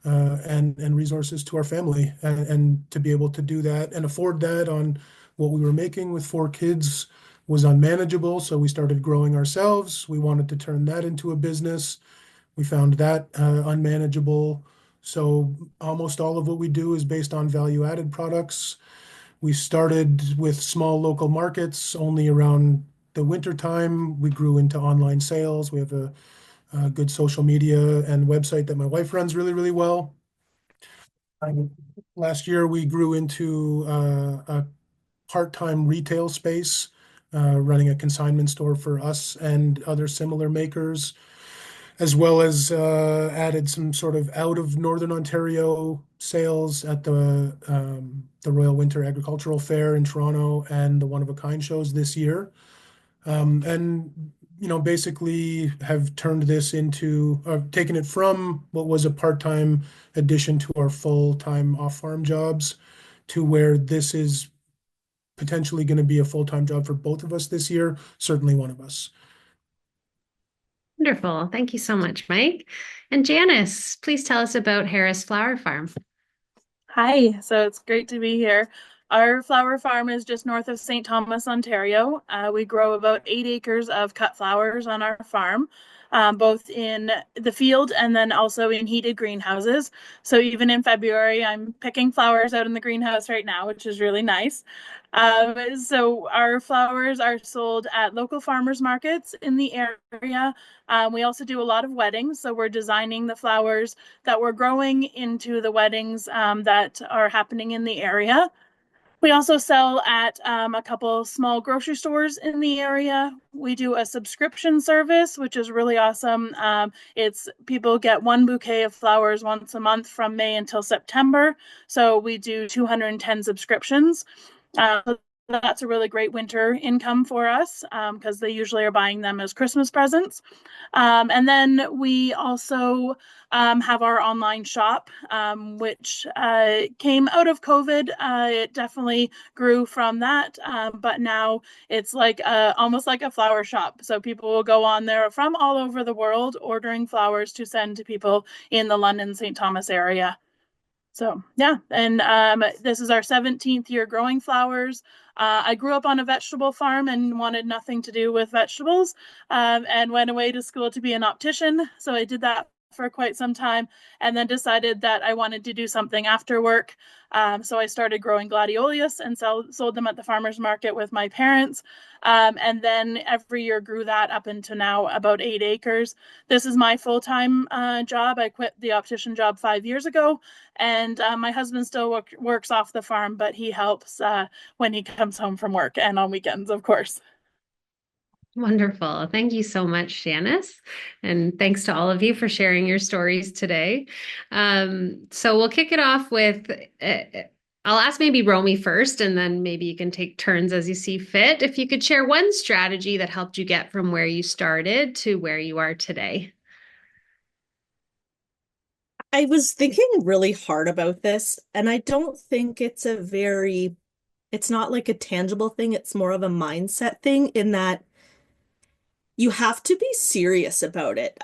Speaker 6: and resources to our family, and to be able to do that and afford that on what we were making with 4 kids was unmanageable. So we started growing ourselves. We wanted to turn that into a business. We found that unmanageable. So almost all of what we do is based on value-added products. We started with small local markets only around the winter time. We grew into online sales. We have a good social media and website that my wife runs really, really well. Last year, we grew into a part-time retail space, running a consignment store for us and other similar makers, as well as added some sort of out of Northern Ontario sales at the Royal Winter Agricultural Fair in Toronto and the One of a Kind shows this year. And basically have turned this into, taken it from what was a part-time addition to our full-time off-farm jobs to where this is potentially going to be a full-time job for both of us this year, certainly one of us.
Speaker 1: Wonderful. Thank you so much, Mike. And Janice, please tell us about Harris Flower Farm.
Speaker 7: Hi, so it's great to be here. Our flower farm is just north of St. Thomas, Ontario. We grow about 8 acres of cut flowers on our farm, both in the field and then also in heated greenhouses. So even in February, I'm picking flowers out in the greenhouse right now, which is really nice. So our flowers are sold at local farmers markets in the area. We also do a lot of weddings, so we're designing the flowers that we're growing into the weddings that are happening in the area. We also sell at a couple small grocery stores in the area. We do a subscription service, which is really awesome. It's people get 1 bouquet of flowers once a month from May until September. So we do 210 subscriptions. So that's a really great winter income for us because they usually are buying them as Christmas presents. And then we also have our online shop, which came out of COVID. It definitely grew from that, but now it's like almost like a flower shop. So people will go on there from all over the world ordering flowers to send to people in the London St. Thomas area. So yeah, and this is our 17th year growing flowers. I grew up on a vegetable farm and wanted nothing to do with vegetables, and went away to school to be an optician. So I did that for quite some time and then decided that I wanted to do something after work. So I started growing gladiolus and sold them at the farmer's market with my parents. And then every year grew that up into now about 8 acres. This is my full-time job. I quit the optician job 5 years ago, and my husband still works off the farm, but he helps when he comes home from work and on weekends, of course.
Speaker 1: Wonderful. Thank you so much, Janice. And thanks to all of you for sharing your stories today. So we'll kick it off with, I'll ask maybe Romy first, and then maybe you can take turns as you see fit. If you could share one strategy that helped you get from where you started to where you are today.
Speaker 5: I was thinking really hard about this, and I don't think it's not like a tangible thing. It's more of a mindset thing in that you have to be serious about it.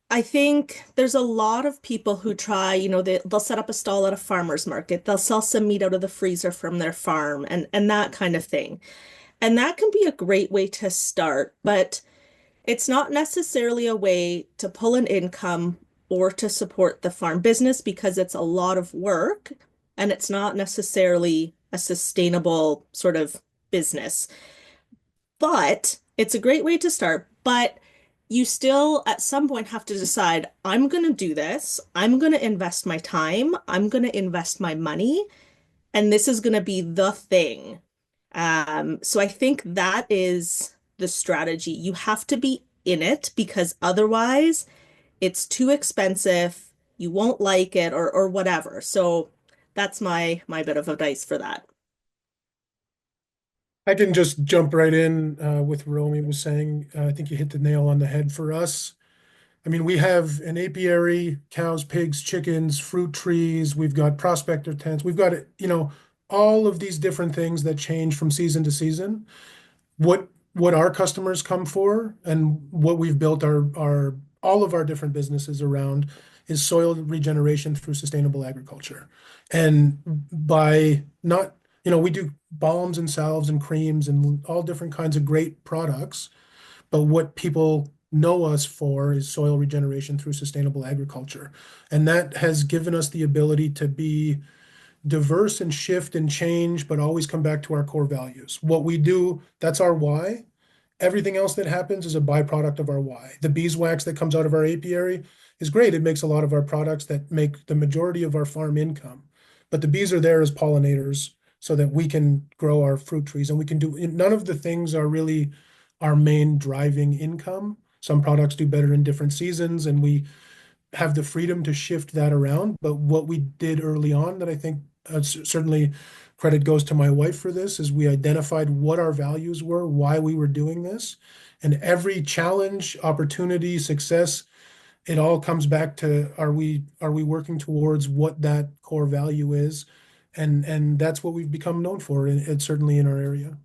Speaker 5: I think there's a lot of people who try, they'll set up a stall at a farmer's market. They'll sell some meat out of the freezer from their farm and that kind of thing. And that can be a great way to start, but it's not necessarily a way to pull an income or to support the farm business because it's a lot of work and it's not necessarily a sustainable sort of business. But it's a great way to start. But you still at some point have to decide, I'm going to do this. I'm going to invest my time. I'm going to invest my money. And this is going to be the thing. So I think that is the strategy. You have to be in it because otherwise it's too expensive. You won't like it or whatever. So that's my bit of advice for that.
Speaker 6: I can just jump right in with what Romy was saying. I think you hit the nail on the head for us. I mean, we have an apiary, cows, pigs, chickens, fruit trees. We've got prospector tents. We've got, all of these different things that change from season to season. What our customers come for and what we've built our all of our different businesses around is soil regeneration through sustainable agriculture. And by not, we do balms and salves and creams and all different kinds of great products, but what people know us for is soil regeneration through sustainable agriculture. And that has given us the ability to be diverse and shift and change, but always come back to our core values. What we do, that's our why. Everything else that happens is a byproduct of our why. The beeswax that comes out of our apiary is great. It makes a lot of our products that make the majority of our farm income. But the bees are there as pollinators so that we can grow our fruit trees, and we can do none of the things are really our main driving income. Some products do better in different seasons, and we have the freedom to shift that around. But what we did early on that I think certainly credit goes to my wife for this is we identified what our values were, why we were doing this. And every challenge, opportunity, success, it all comes back to are we working towards what that core value is? And that's what we've become known for, and certainly in our area.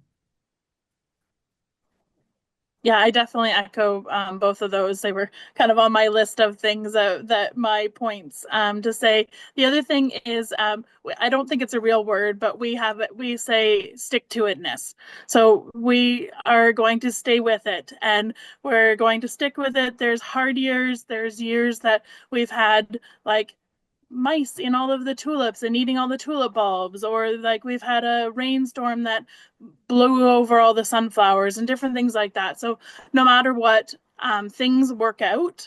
Speaker 7: Yeah, I definitely echo both of those. They were kind of on my list of things that my points to say. The other thing is, I don't think it's a real word, but we say stick to itness. So we are going to stay with it, and we're going to stick with it. There's hard years. There's years that we've had like mice in all of the tulips and eating all the tulip bulbs, or like we've had a rainstorm that blew over all the sunflowers and different things like that. So no matter what, things work out,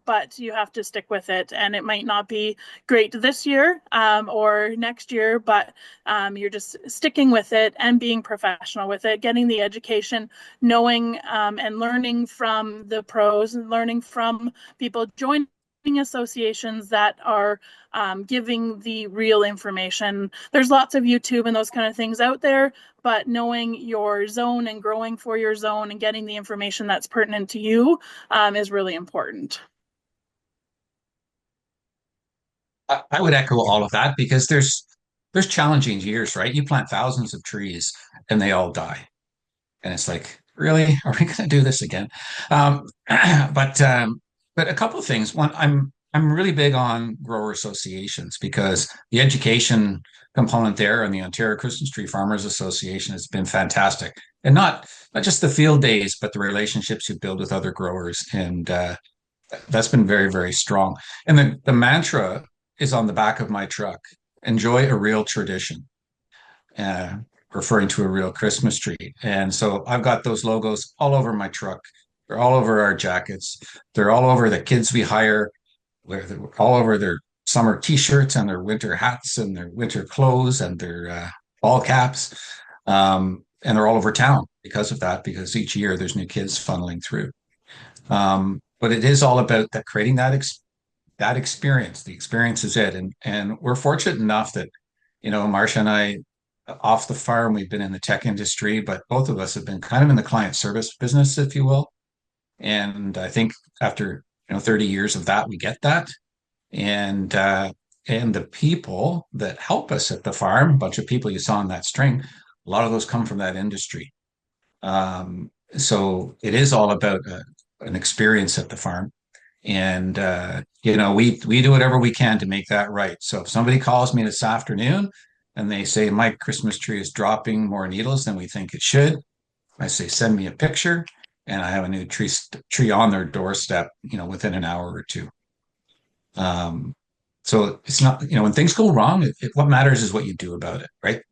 Speaker 7: but you have to stick with it. And it might not be great this year or next year, but you're just sticking with it and being professional with it, getting the education, knowing and learning from the pros and learning from people joining associations that are giving the real information. There's lots of YouTube and those kind of things out there, but knowing your zone and growing for your zone and getting the information that's pertinent to you is really important.
Speaker 4: I would echo all of that because there's challenging years, right? You plant thousands of trees and they all die. And it's like, really? Are we going to do this again? Um, but but a couple of things. One, I'm really big on grower associations because the education component there and the Ontario Christmas Tree Farmers Association has been fantastic. And not just the field days, but the relationships you build with other growers. And that's been very, very strong. And the mantra is on the back of my truck. Enjoy a real tradition. Uh, Referring to a real Christmas tree. And so I've got those logos all over my truck. They're all over our jackets. They're all over the kids we hire. They're all over their summer t-shirts and their winter hats and their winter clothes and their ball caps. And they're all over town because of that, because each year there's new kids funneling through. But it is all about that creating that experience. The experience is it. And we're fortunate enough that, Marcia and I, off the farm, we've been in the tech industry, but both of us have been kind of in the client service business, if you will. And I think after 30 years of that, we get that. And the people that help us at the farm, a bunch of people you saw in that string, a lot of those come from that industry. So it is all about an experience at the farm. And we do whatever we can to make that right. So if somebody calls me this afternoon and they say my Christmas tree is dropping more needles than we think it should, I say send me a picture, and I have a new tree on their doorstep, within an hour or two. So it's not, when things go wrong, what matters is what you do about it, right?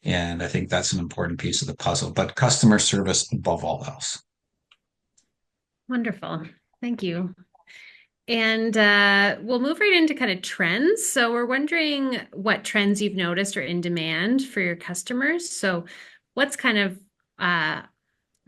Speaker 4: And I think that's an important piece of the puzzle, but customer service above all else.
Speaker 1: Wonderful. Thank you. And we'll move right into kind of trends. So we're wondering what trends you've noticed are in demand for your customers. So what's kind of a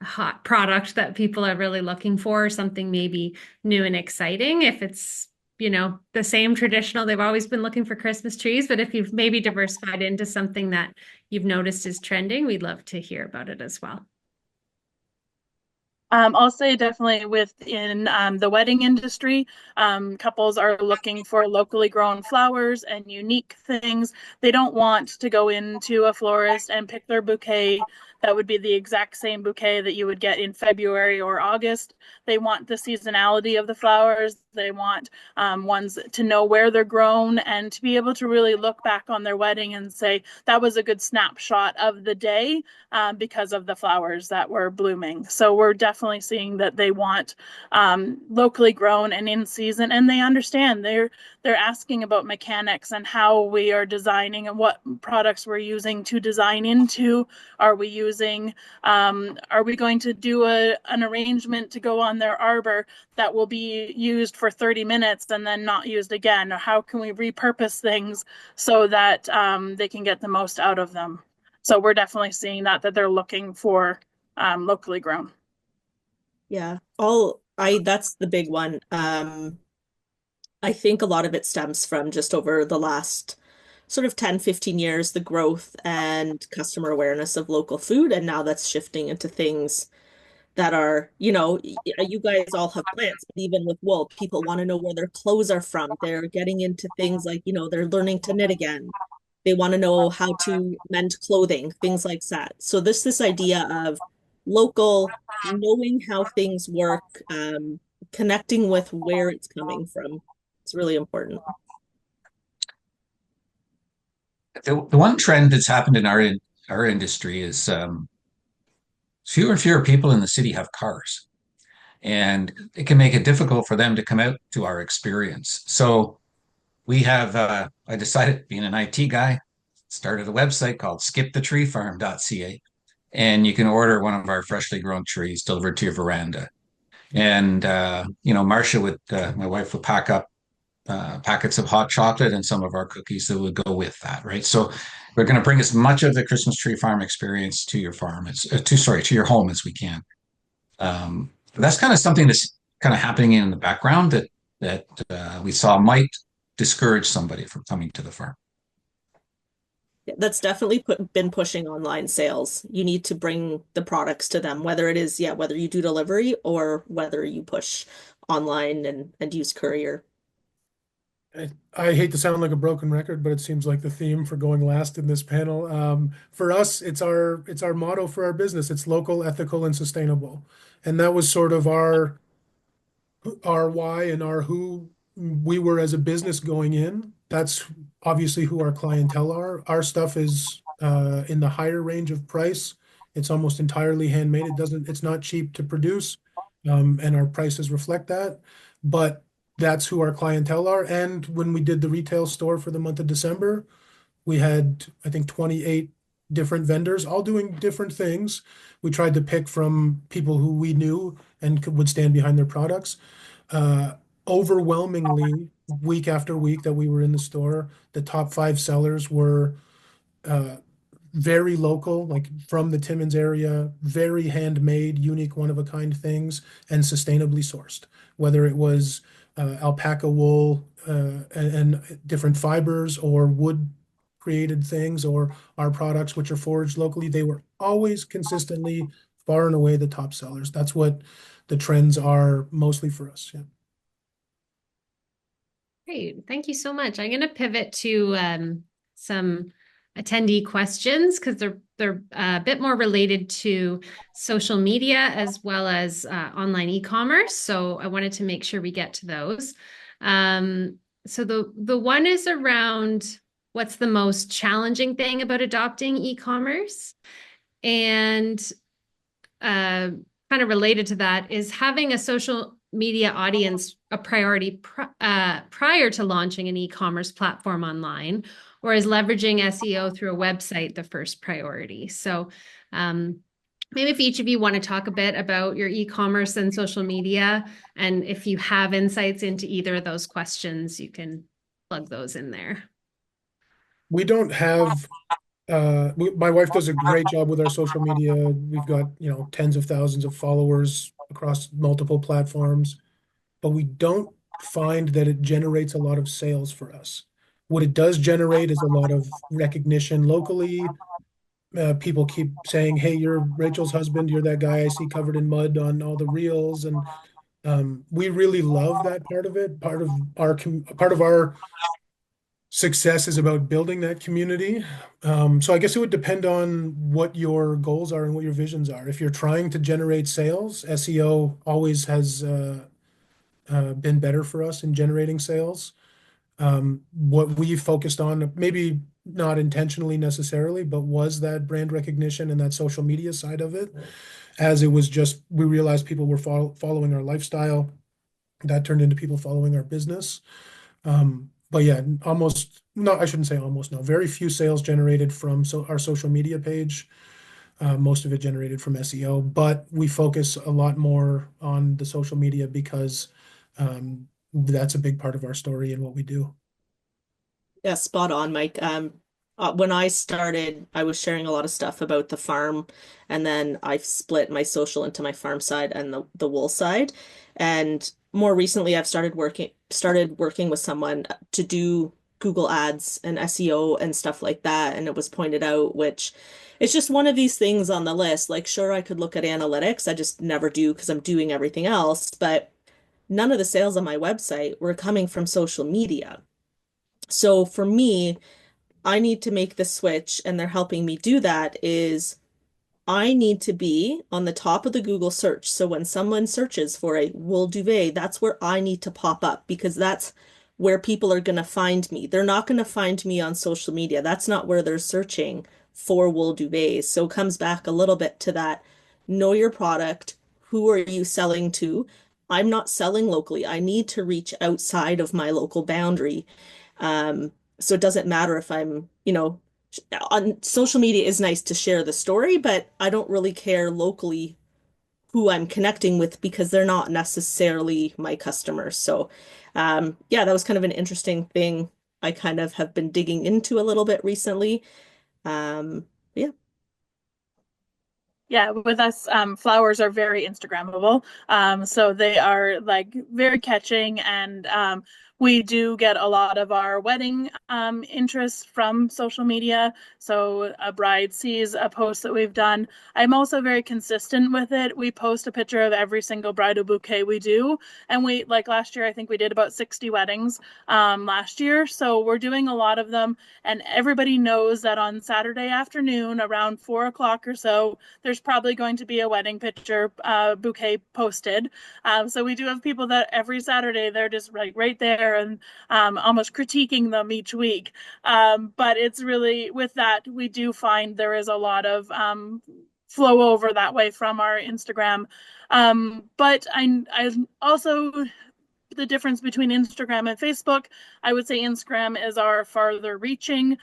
Speaker 1: hot product that people are really looking for, something maybe new and exciting? If it's, the same traditional, they've always been looking for Christmas trees, but if you've maybe diversified into something that you've noticed is trending, we'd love to hear about it as well.
Speaker 7: I'll say definitely within the wedding industry, couples are looking for locally grown flowers and unique things. They don't want to go into a florist and pick their bouquet that would be the exact same bouquet that you would get in February or August. They want the seasonality of the flowers. They want ones to know where they're grown and to be able to really look back on their wedding and say, that was a good snapshot of the day because of the flowers that were blooming. So we're definitely seeing that they want locally grown and in season, and they understand. They're asking about mechanics and how we are designing and what products we're using to design into. Are we using? Are we going to do an arrangement to go on their arbor that will be used for 30 minutes and then not used again? Or how can we repurpose things so that they can get the most out of them? So we're definitely seeing that they're looking for locally grown.
Speaker 5: Yeah, that's the big one. I think a lot of it stems from just over the last sort of 10, 15 years, the growth and customer awareness of local food. And now that's shifting into things that are, you guys all have plants, but even with wool, people want to know where their clothes are from. They're getting into things like, they're learning to knit again. They want to know how to mend clothing, things like that. So this idea of local, knowing how things work, connecting with where it's coming from, it's really important.
Speaker 4: The one trend that's happened in our industry is fewer and fewer people in the city have cars, and it can make it difficult for them to come out to our experience. So we have I decided, being an IT guy, started a website called skipthetreefarm.ca, and you can order one of our freshly grown trees delivered to your veranda. And Marcia would my wife would pack up packets of hot chocolate and some of our cookies that would go with that, right? So we're going to bring as much of the Christmas tree farm experience to your farm to your home as we can. That's kind of something that's kind of happening in the background that we saw might discourage somebody from coming to the farm.
Speaker 5: That's definitely been pushing online sales. You need to bring the products to them, whether it is, whether you do delivery or whether you push online and use courier.
Speaker 6: I hate to sound like a broken record, but it seems like the theme for going last in this panel. For us, it's our motto for our business. It's local, ethical, and sustainable. And that was sort of our why and our who we were as a business going in. That's obviously who our clientele are. Our stuff is in the higher range of price. It's almost entirely handmade. It's not cheap to produce, and our prices reflect that. But that's who our clientele are. And when we did the retail store for the month of December, we had, I think, 28 different vendors, all doing different things. We tried to pick from people who we knew and would stand behind their products. Overwhelmingly, week after week that we were in the store, the top 5 sellers were uh, very local, like from the Timmins area, very handmade, unique, one-of-a-kind things, and sustainably sourced. Whether it was alpaca wool and different fibers or wood created things or our products which are foraged locally, they were always consistently far and away the top sellers. That's what the trends are mostly for us. Yeah.
Speaker 1: Great. Thank you so much. I'm going to pivot to some attendee questions because they're a bit more related to social media as well as online e-commerce. So I wanted to make sure we get to those. So the one is around what's the most challenging thing about adopting e-commerce, and kind of related to that is having a social media audience a priority prior to launching an e-commerce platform online, or is leveraging SEO through a website the first priority? So maybe if each of you want to talk a bit about your e-commerce and social media, and if you have insights into either of those questions, you can plug those in there.
Speaker 6: We don't have my wife does a great job with our social media. We've got, tens of thousands of followers across multiple platforms, but we don't find that it generates a lot of sales for us. What it does generate is a lot of recognition locally, people keep saying, "Hey, you're Rachel's husband. You're that guy I see covered in mud on all the reels," and we really love that part of it. Part of our success is about building that community. So I guess it would depend on what your goals are and what your visions are. If you're trying to generate sales, SEO always has been better for us in generating sales. What we focused on, maybe not intentionally necessarily, but was that brand recognition and that social media side of it. As it was just, we realized people were following our lifestyle. That turned into people following our business. But yeah, almost, no, I shouldn't say almost, no, very few sales generated from our social media page. Most of it generated from SEO, but we focus a lot more on the social media because that's a big part of our story and what we do.
Speaker 5: Yeah, spot on, Mike. When I started, I was sharing a lot of stuff about the farm, and then I've split my social into my farm side and the wool side. And more recently, I've started working with someone to do Google Ads and SEO and stuff like that. And it was pointed out, which it's just one of these things on the list. Like, sure, I could look at analytics. I just never do because I'm doing everything else. But none of the sales on my website were coming from social media. So for me, I need to make the switch, and they're helping me do that, is I need to be on the top of the Google search. So when someone searches for a wool duvet, that's where I need to pop up because that's where people are going to find me. They're not going to find me on social media. That's not where they're searching for wool duvets. So it comes back a little bit to that, know your product. Who are you selling to? I'm not selling locally. I need to reach outside of my local boundary. So it doesn't matter if I'm, on social media is nice to share the story, but I don't really care locally who I'm connecting with because they're not necessarily my customers. So, yeah, that was kind of an interesting thing I kind of have been digging into a little bit recently. Yeah.
Speaker 7: Yeah, with us, flowers are very Instagrammable. So they are like very catching, and we do get a lot of our wedding interest from social media. So a bride sees a post that we've done. I'm also very consistent with it. We post a picture of every single bridal bouquet we do, and we like last year, I think we did about 60 weddings last year. So we're doing a lot of them, and everybody knows that on Saturday afternoon around 4 o'clock or so there's probably going to be a wedding picture bouquet posted. So we do have people that every Saturday they're just like right there and almost critiquing them each week. But it's really with that, we do find there is a lot of flow over that way from our Instagram. But I also the difference between Instagram and Facebook, I would say Instagram is our farther reaching.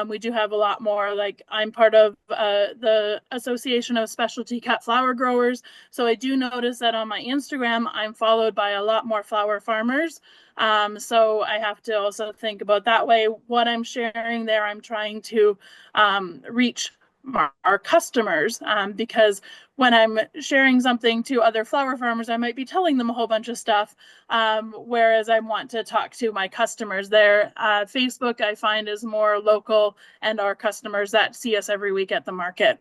Speaker 7: We do have a lot more, like I'm part of the Association of Specialty Cut Flower Growers. So I do notice that on my Instagram, I'm followed by a lot more flower farmers. So I have to also think about that way. What I'm sharing there, I'm trying to reach our customers because when I'm sharing something to other flower farmers, I might be telling them a whole bunch of stuff, whereas I want to talk to my customers there. Facebook, I find, is more local and our customers that see us every week at the market.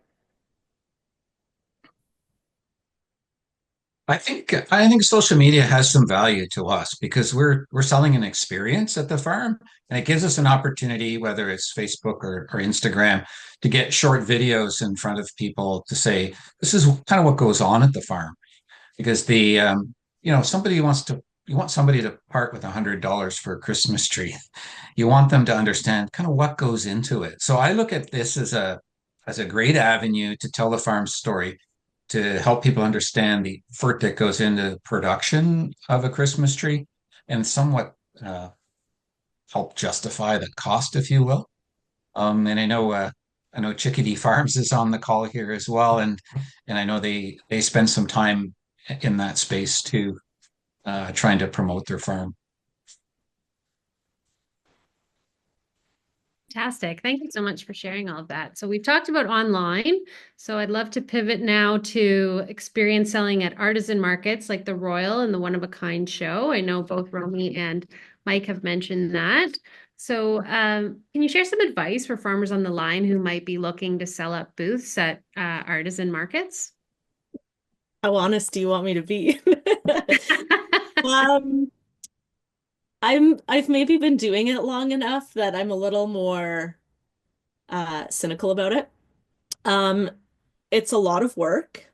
Speaker 4: I think social media has some value to us because we're selling an experience at the farm, and it gives us an opportunity, whether it's Facebook or Instagram, to get short videos in front of people to say this is kind of what goes on at the farm. Because somebody wants to you want somebody to part with $100 for a Christmas tree. You want them to understand kind of what goes into it. So I look at this as a great avenue to tell the farm story, to help people understand the effort that goes into production of a Christmas tree, and somewhat uh, help justify the cost, if you will. And I know Chickadee Farms is on the call here as well, and I know they spend some time in that space too, trying to promote their farm.
Speaker 1: Fantastic. Thank you so much for sharing all of that. So we've talked about online. So I'd love to pivot now to experience selling at artisan markets like the Royal and the One of a Kind show. I know both Romy and Mike have mentioned that. So, can you share some advice for farmers on the line who might be looking to sell up booths at artisan markets?
Speaker 5: How honest do you want me to be? Um, I've maybe been doing it long enough that I'm a little more cynical about it. Um, it's a lot of work.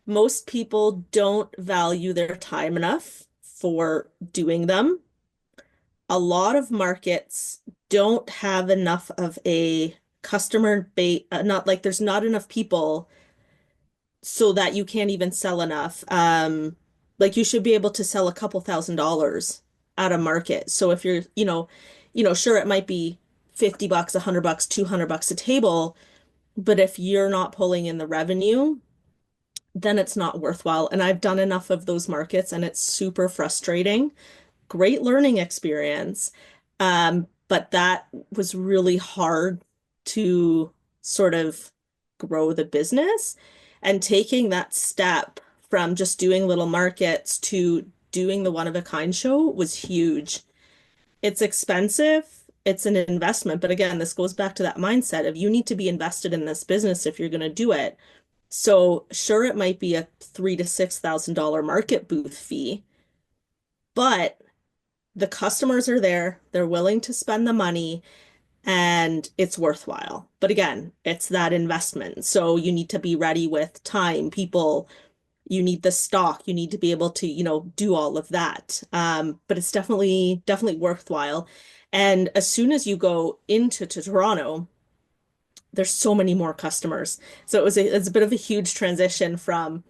Speaker 5: Most people don't value their time enough for doing them. A lot of markets don't have enough of a customer base, not like there's not enough people so that you can't even sell enough. Like you should be able to sell a couple $1,000s at a market. So if you're, sure it might be $50, $100, $200 a table, but if you're not pulling in the revenue, then it's not worthwhile. And I've done enough of those markets and it's super frustrating. Great learning experience. But that was really hard to sort of grow the business. And taking that step from just doing little markets to doing the one of a kind show was huge. It's expensive, it's an investment. But again, this goes back to that mindset of you need to be invested in this business if you're going to do it. So sure, it might be a $3,000 to $6,000 market booth fee, but the customers are there, they're willing to spend the money, and it's worthwhile. But again, it's that investment. So you need to be ready with time, people, you need the stock, you need to be able to, do all of that. But it's definitely worthwhile. And as soon as you go into Toronto, there's so many more customers. So it's a bit of a huge transition from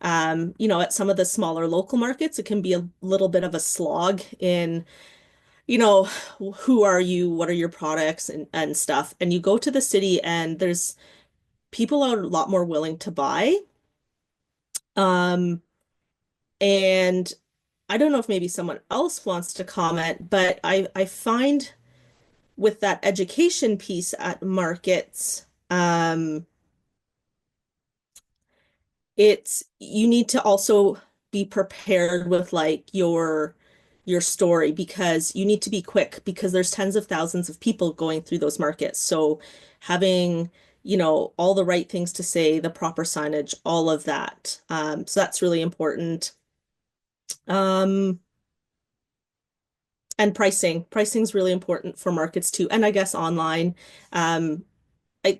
Speaker 5: at some of the smaller local markets, it can be a little bit of a slog in, you know, who are you? What are your products and stuff? And you go to the city and there's people are a lot more willing to buy. Um, and I don't know if maybe someone else wants to comment, but I find with that education piece at markets, it's you need to also be prepared with like your story because you need to be quick because there's tens of thousands of people going through those markets. So having, all the right things to say, the proper signage, all of that. So that's really important. Um, and pricing's really important for markets too. And I guess online, um,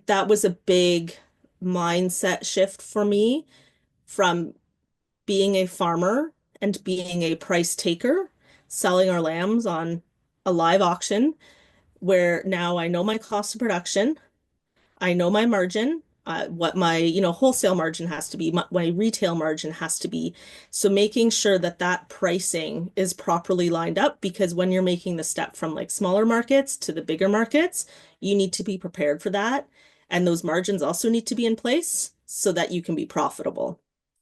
Speaker 5: that was a big mindset shift for me from being a farmer and being a price taker, selling our lambs on a live auction where now I know my cost of production, I know my margin, what my, wholesale margin has to be, my retail margin has to be. So making sure that that pricing is properly lined up because when you're making the step from like smaller markets to the bigger markets, you need to be prepared for that. And those margins also need to be in place so that you can be profitable.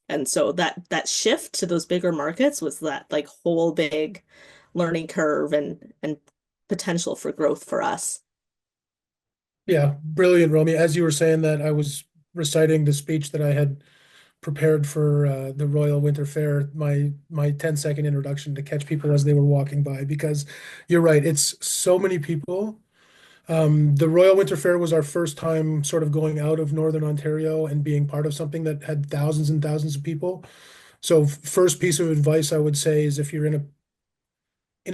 Speaker 5: And so that shift to those bigger markets was that like whole big learning curve and potential for growth for us.
Speaker 6: Yeah, brilliant, Romy. As you were saying that, I was reciting the speech that I had prepared for the Royal Winter Fair, my 10-second introduction to catch people as they were walking by, because you're right, it's so many people. The Royal Winter Fair was our first time sort of going out of Northern Ontario and being part of something that had thousands and thousands of people. So first piece of advice I would say is if you're in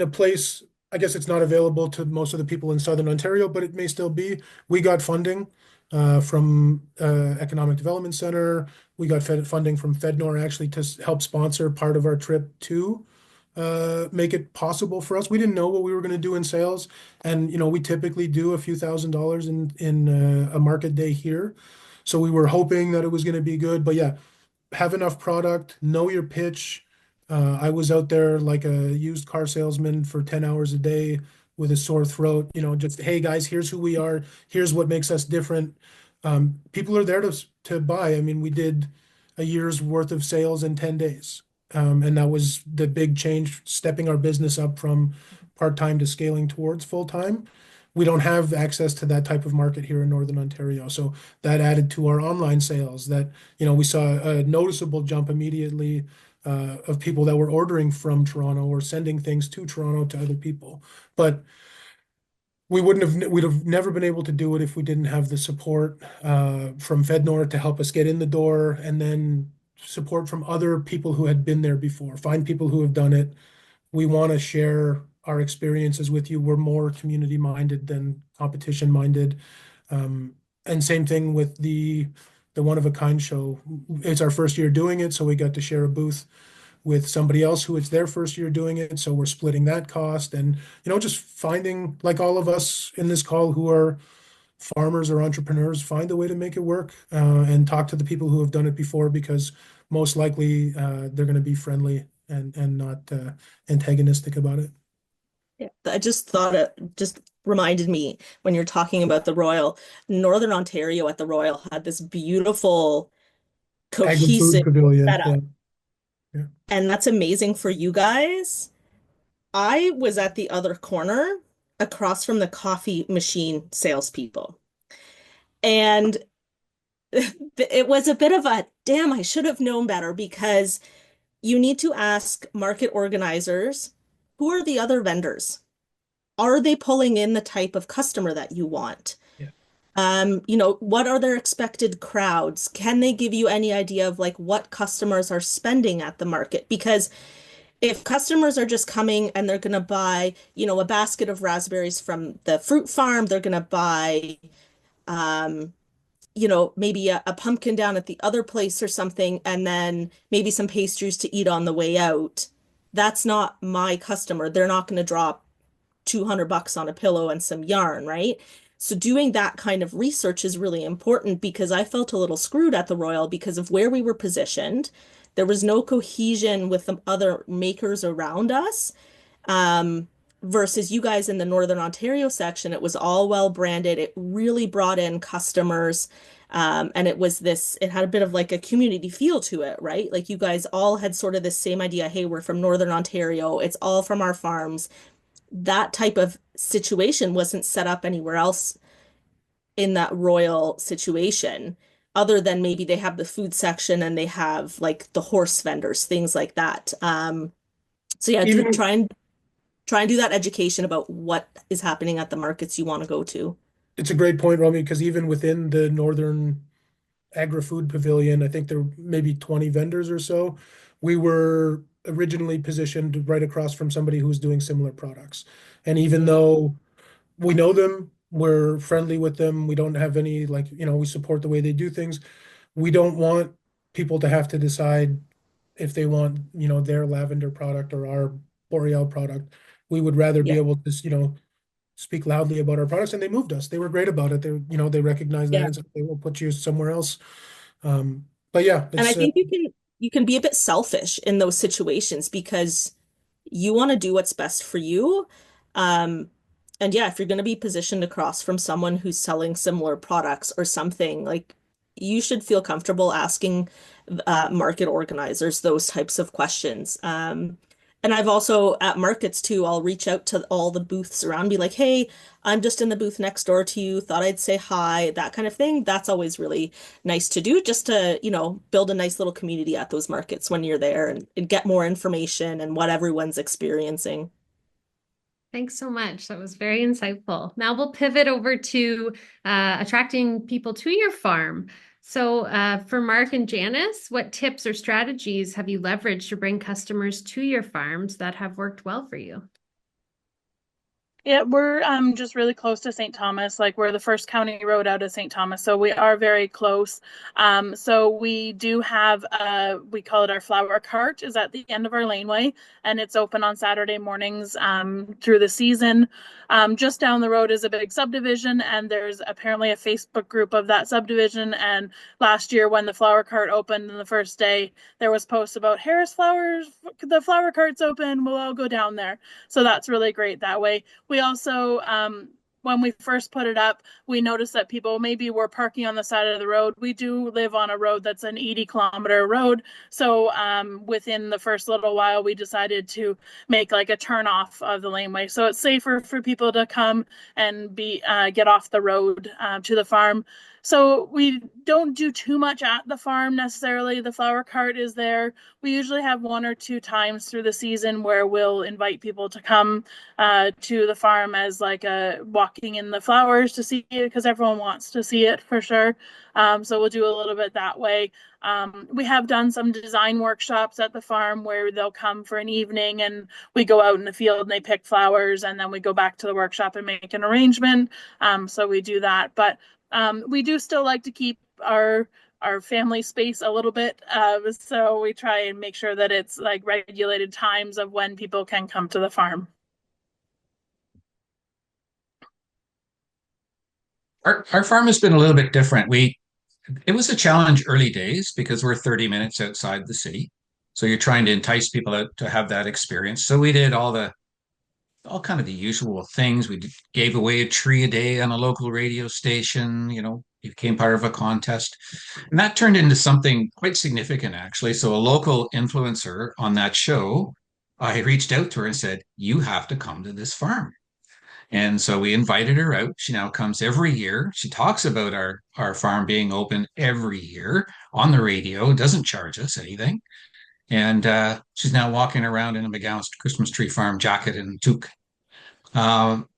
Speaker 6: a place, I guess it's not available to most of the people in Southern Ontario, but it may still be. We got funding from Economic Development Center. We got funding from FedNor actually to help sponsor part of our trip to make it possible for us. We didn't know what we were going to do in sales, and we typically do a few $1,000s in a market day here. So we were hoping that it was going to be good, but yeah, have enough product, know your pitch. I was out there like a used car salesman for 10 hours a day with a sore throat, just, hey guys, here's who we are. Here's what makes us different. People are there to buy. I mean, we did a year's worth of sales in 10 days. And that was the big change, stepping our business up from part-time to scaling towards full-time. We don't have access to that type of market here in Northern Ontario. So that added to our online sales that, we saw a noticeable jump immediately of people that were ordering from Toronto or sending things to Toronto to other people. But we'd have never been able to do it if we didn't have the support from FedNor to help us get in the door, and then support from other people who had been there before. Find people who have done it. We want to share our experiences with you. We're more community minded than competition minded. And same thing with the one of a kind show. It's our first year doing it, so we got to share a booth with somebody else who it's their first year doing it. So we're splitting that cost, and just finding, like all of us in this call who are farmers or entrepreneurs, find a way to make it work, and talk to the people who have done it before, because most likely they're going to be friendly and not antagonistic about it.
Speaker 5: Yeah, I just thought it just reminded me when you're talking about the Royal, Northern Ontario at the Royal had this beautiful
Speaker 6: Agri-food
Speaker 5: cohesive
Speaker 6: pavilion.
Speaker 5: setup.
Speaker 6: Yeah.
Speaker 5: And that's amazing for you guys. I was at the other corner across from the coffee machine salespeople. And it was a bit of a damn, I should have known better, because you need to ask market organizers, who are the other vendors? Are they pulling in the type of customer that you want?
Speaker 6: Yeah.
Speaker 5: What are their expected crowds? Can they give you any idea of like what customers are spending at the market? Because if customers are just coming and they're going to buy, a basket of raspberries from the fruit farm, they're going to buy, maybe a pumpkin down at the other place or something, and then maybe some pastries to eat on the way out. That's not my customer. They're not going to drop $200 on a pillow and some yarn, right? So doing that kind of research is really important, because I felt a little screwed at the Royal because of where we were positioned. There was no cohesion with the other makers around us. Versus you guys in the Northern Ontario section, it was all well branded. It really brought in customers. And it had a bit of like a community feel to it, right? Like you guys all had sort of the same idea. Hey, we're from Northern Ontario. It's all from our farms. That type of situation wasn't set up anywhere else in that Royal situation, other than maybe they have the food section and they have like the horse vendors, things like that. So yeah,
Speaker 6: Even
Speaker 5: try and do that education about what is happening at the markets you want to go to.
Speaker 6: It's a great point, Romy, because even within the Northern Agri-Food Pavilion, I think there were maybe 20 vendors or so. We were originally positioned right across from somebody who was doing similar products. And even though we know them, we're friendly with them, we don't have any, like, we support the way they do things. We don't want people to have to decide if they want, their lavender product or our Boreal product. We would rather be
Speaker 5: Yeah.
Speaker 6: able to, speak loudly about our products, and they moved us. They were great about it. They recognized that
Speaker 5: Yeah.
Speaker 6: and said they will put you somewhere else. But yeah,
Speaker 5: And I
Speaker 6: it's
Speaker 5: think you can be a bit selfish in those situations, because you want to do what's best for you. Um, and yeah, if you're going to be positioned across from someone who's selling similar products or something, like you should feel comfortable asking market organizers those types of questions. And I've also at markets too, I'll reach out to all the booths around, be like, hey, I'm just in the booth next door to you, thought I'd say hi, that kind of thing. That's always really nice to do, just to, build a nice little community at those markets when you're there, and get more information and what everyone's experiencing.
Speaker 1: Thanks so much. That was very insightful. Now we'll pivot over to attracting people to your farm. So, for Mark and Janice, what tips or strategies have you leveraged to bring customers to your farms that have worked well for you?
Speaker 7: Yeah, we're just really close to St. Thomas. Like we're the first county road out of St. Thomas, so we are very close. So we do have we call it our flower cart is at the end of our laneway, and it's open on Saturday mornings through the season. Just down the road is a big subdivision, and there's apparently a Facebook group of that subdivision. And last year, when the flower cart opened on the first day, there was posts about Harris Flowers, the flower cart's open. We'll all go down there. So that's really great that way. We also, when we first put it up, we noticed that people maybe were parking on the side of the road. We do live on a road that's an 80-kilometer road. So within the first little while, we decided to make like a turn off of the laneway. So it's safer for people to come and get off the road to the farm. So we don't do too much at the farm necessarily. The flower cart is there. We usually have 1 or 2 times through the season where we'll invite people to come to the farm as like a walking in the flowers to see it, because everyone wants to see it for sure. So we'll do a little bit that way. We have done some design workshops at the farm where they'll come for an evening and we go out in the field and they pick flowers, and then we go back to the workshop and make an arrangement. So we do that. But we do still like to keep our family space a little bit. So we try and make sure that it's like regulated times of when people can come to the farm.
Speaker 4: Our farm has been a little bit different. It was a challenge early days because we're 30 minutes outside the city. So you're trying to entice people out to have that experience. So we did all kind of the usual things. Gave away a tree a day on a local radio station, it became part of a contest. And that turned into something quite significant, actually. So a local influencer on that show, I reached out to her and said, "You have to come to this farm." And so we invited her out. She now comes every year. She talks about our farm being open every year on the radio, doesn't charge us anything. And she's now walking around in a McGowan's Christmas tree farm jacket and toque. Um,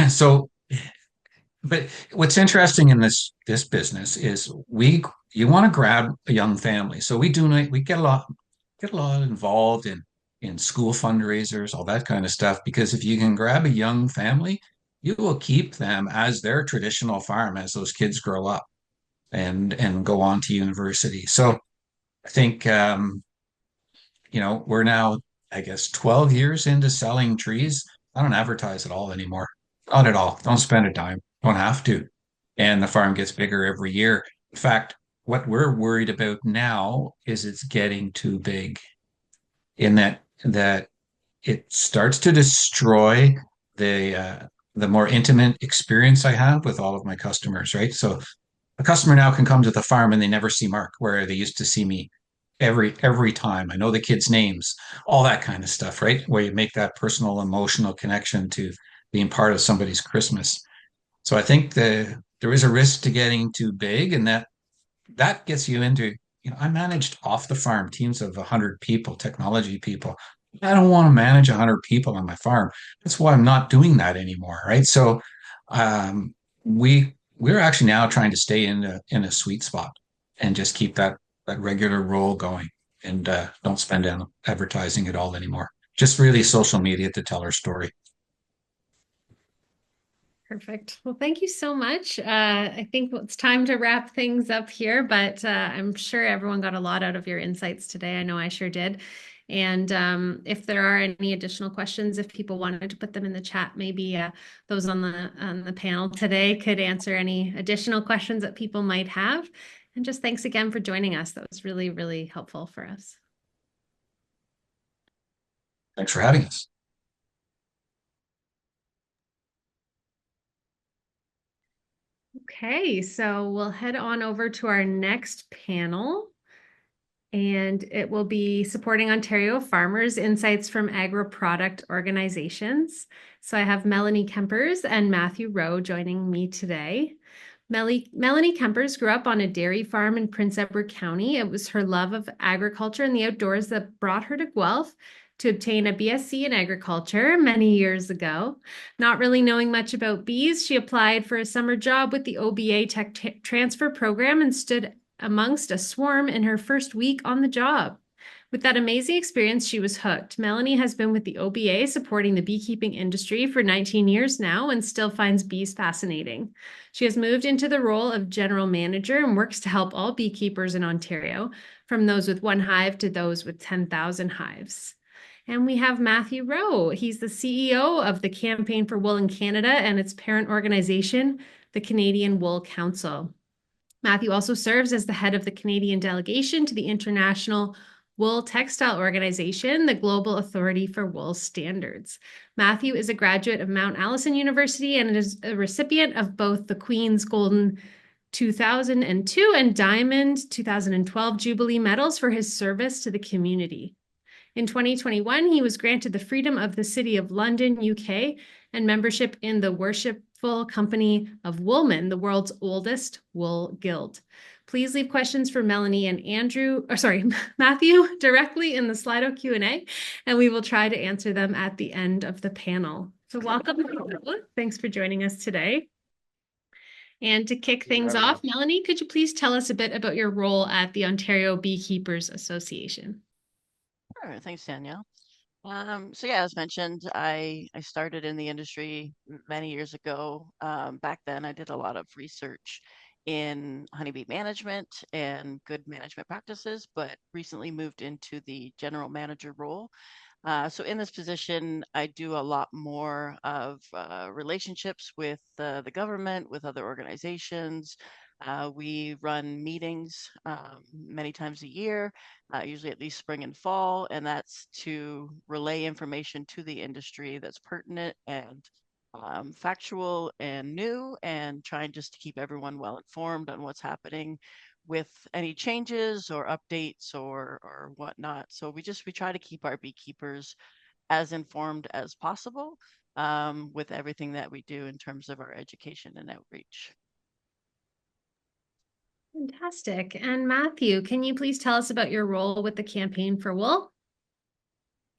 Speaker 4: so, but what's interesting in this business is you want to grab a young family. So we get a lot involved in school fundraisers, all that kind of stuff, because if you can grab a young family, you will keep them as their traditional farm as those kids grow up and go on to university. So I think we're now, I guess, 12 years into selling trees. I don't advertise at all anymore. Not at all. Don't spend a dime. Don't have to. And the farm gets bigger every year. In fact, what we're worried about now is it's getting too big in that it starts to destroy the more intimate experience I have with all of my customers, right? So a customer now can come to the farm and they never see Mark, where they used to see me every time. I know the kids' names, all that kind of stuff, right? Where you make that personal, emotional connection to being part of somebody's Christmas. So I think there is a risk to getting too big, and that gets you into, I managed off the farm teams of 100 people, technology people. I don't want to manage 100 people on my farm. That's why I'm not doing that anymore, right? So um, we're actually now trying to stay in a sweet spot and just keep that regular roll going, and don't spend on advertising at all anymore. Just really social media to tell our story.
Speaker 1: Perfect. Well, thank you so much. I think it's time to wrap things up here, but I'm sure everyone got a lot out of your insights today. I know I sure did. And if there are any additional questions, if people wanted to put them in the chat, maybe those on the panel today could answer any additional questions that people might have. And just thanks again for joining us. That was really, really helpful for us.
Speaker 4: Thanks for having us.
Speaker 1: Okay, so we'll head on over to our next panel, and it will be supporting Ontario farmers, insights from agri-product organizations. So I have Melanie Kempers and Matthew Rowe joining me today. Melanie Kempers grew up on a dairy farm in Prince Edward County. It was her love of agriculture and the outdoors that brought her to Guelph to obtain a BSc in agriculture many years ago. Not really knowing much about bees, she applied for a summer job with the OBA Tech Transfer Program and stood amongst a swarm in her first week on the job. With that amazing experience, she was hooked. Melanie has been with the OBA supporting the beekeeping industry for 19 years now and still finds bees fascinating. She has moved into the role of general manager and works to help all beekeepers in Ontario, from those with 1 hive to those with 10,000 hives. And we have Matthew Rowe. He's the CEO of the Campaign for Wool in Canada and its parent organization, the Canadian Wool Council. Matthew also serves as the head of the Canadian delegation to the International Wool Textile Organization, the Global Authority for Wool Standards. Matthew is a graduate of Mount Allison University and is a recipient of both the Queen's Golden 2002 and Diamond 2012 Jubilee medals for his service to the community. In 2021, he was granted the Freedom of the City of London, UK, and membership in the Worshipful wonderful company of Woolman, the world's oldest wool guild. Please leave questions for Melanie and Matthew directly in the Slido Q&A, and we will try to answer them at the end of the panel. So welcome. Thanks for joining us today. And to kick things off, Melanie, could you please tell us a bit about your role at the Ontario Beekeepers Association?
Speaker 8: Sure, thanks, Danielle. So yeah, as mentioned, I started in the industry many years ago. Back then, I did a lot of research in honeybee management and good management practices, but recently moved into the general manager role. So in this position, I do a lot more of relationships with the government, with other organizations. We run meetings many times a year, usually at least spring and fall, and that's to relay information to the industry that's pertinent and factual and new, and trying just to keep everyone well informed on what's happening with any changes or updates or whatnot. So we try to keep our beekeepers as informed as possible with everything that we do in terms of our education and outreach.
Speaker 1: Fantastic. And Matthew, can you please tell us about your role with the Campaign for Wool?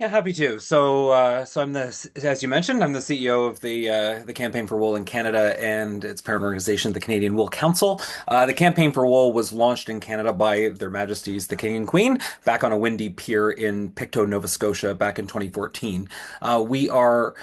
Speaker 9: Yeah, happy to. So I'm as you mentioned, I'm the CEO of the Campaign for Wool in Canada and its parent organization, the Canadian Wool Council. The Campaign for Wool was launched in Canada by Their Majesties the King and Queen back on a windy pier in Pictou, Nova Scotia, back in 2014. We are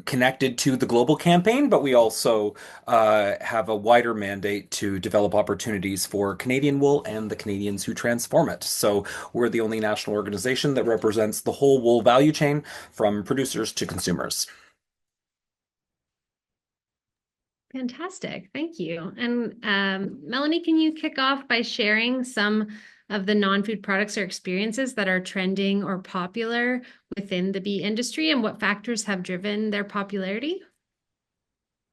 Speaker 9: connected to the global campaign, but we also have a wider mandate to develop opportunities for Canadian wool and the Canadians who transform it. So we're the only national organization that represents the whole wool value chain from producers to consumers.
Speaker 1: Fantastic. Thank you. And Melanie, can you kick off by sharing some of the non-food products or experiences that are trending or popular within the bee industry and what factors have driven their popularity?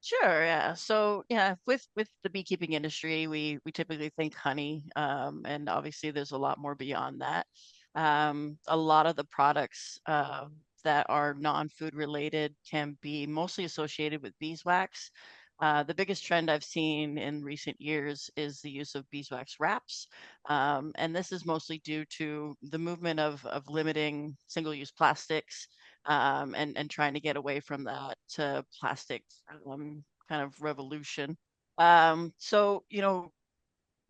Speaker 8: Sure, yeah. So yeah, with the beekeeping industry, we typically think honey, and obviously there's a lot more beyond that. A lot of the products that are non-food related can be mostly associated with beeswax. The biggest trend I've seen in recent years is the use of beeswax wraps, and this is mostly due to the movement of limiting single-use plastics and trying to get away from that to plastic kind of revolution. So,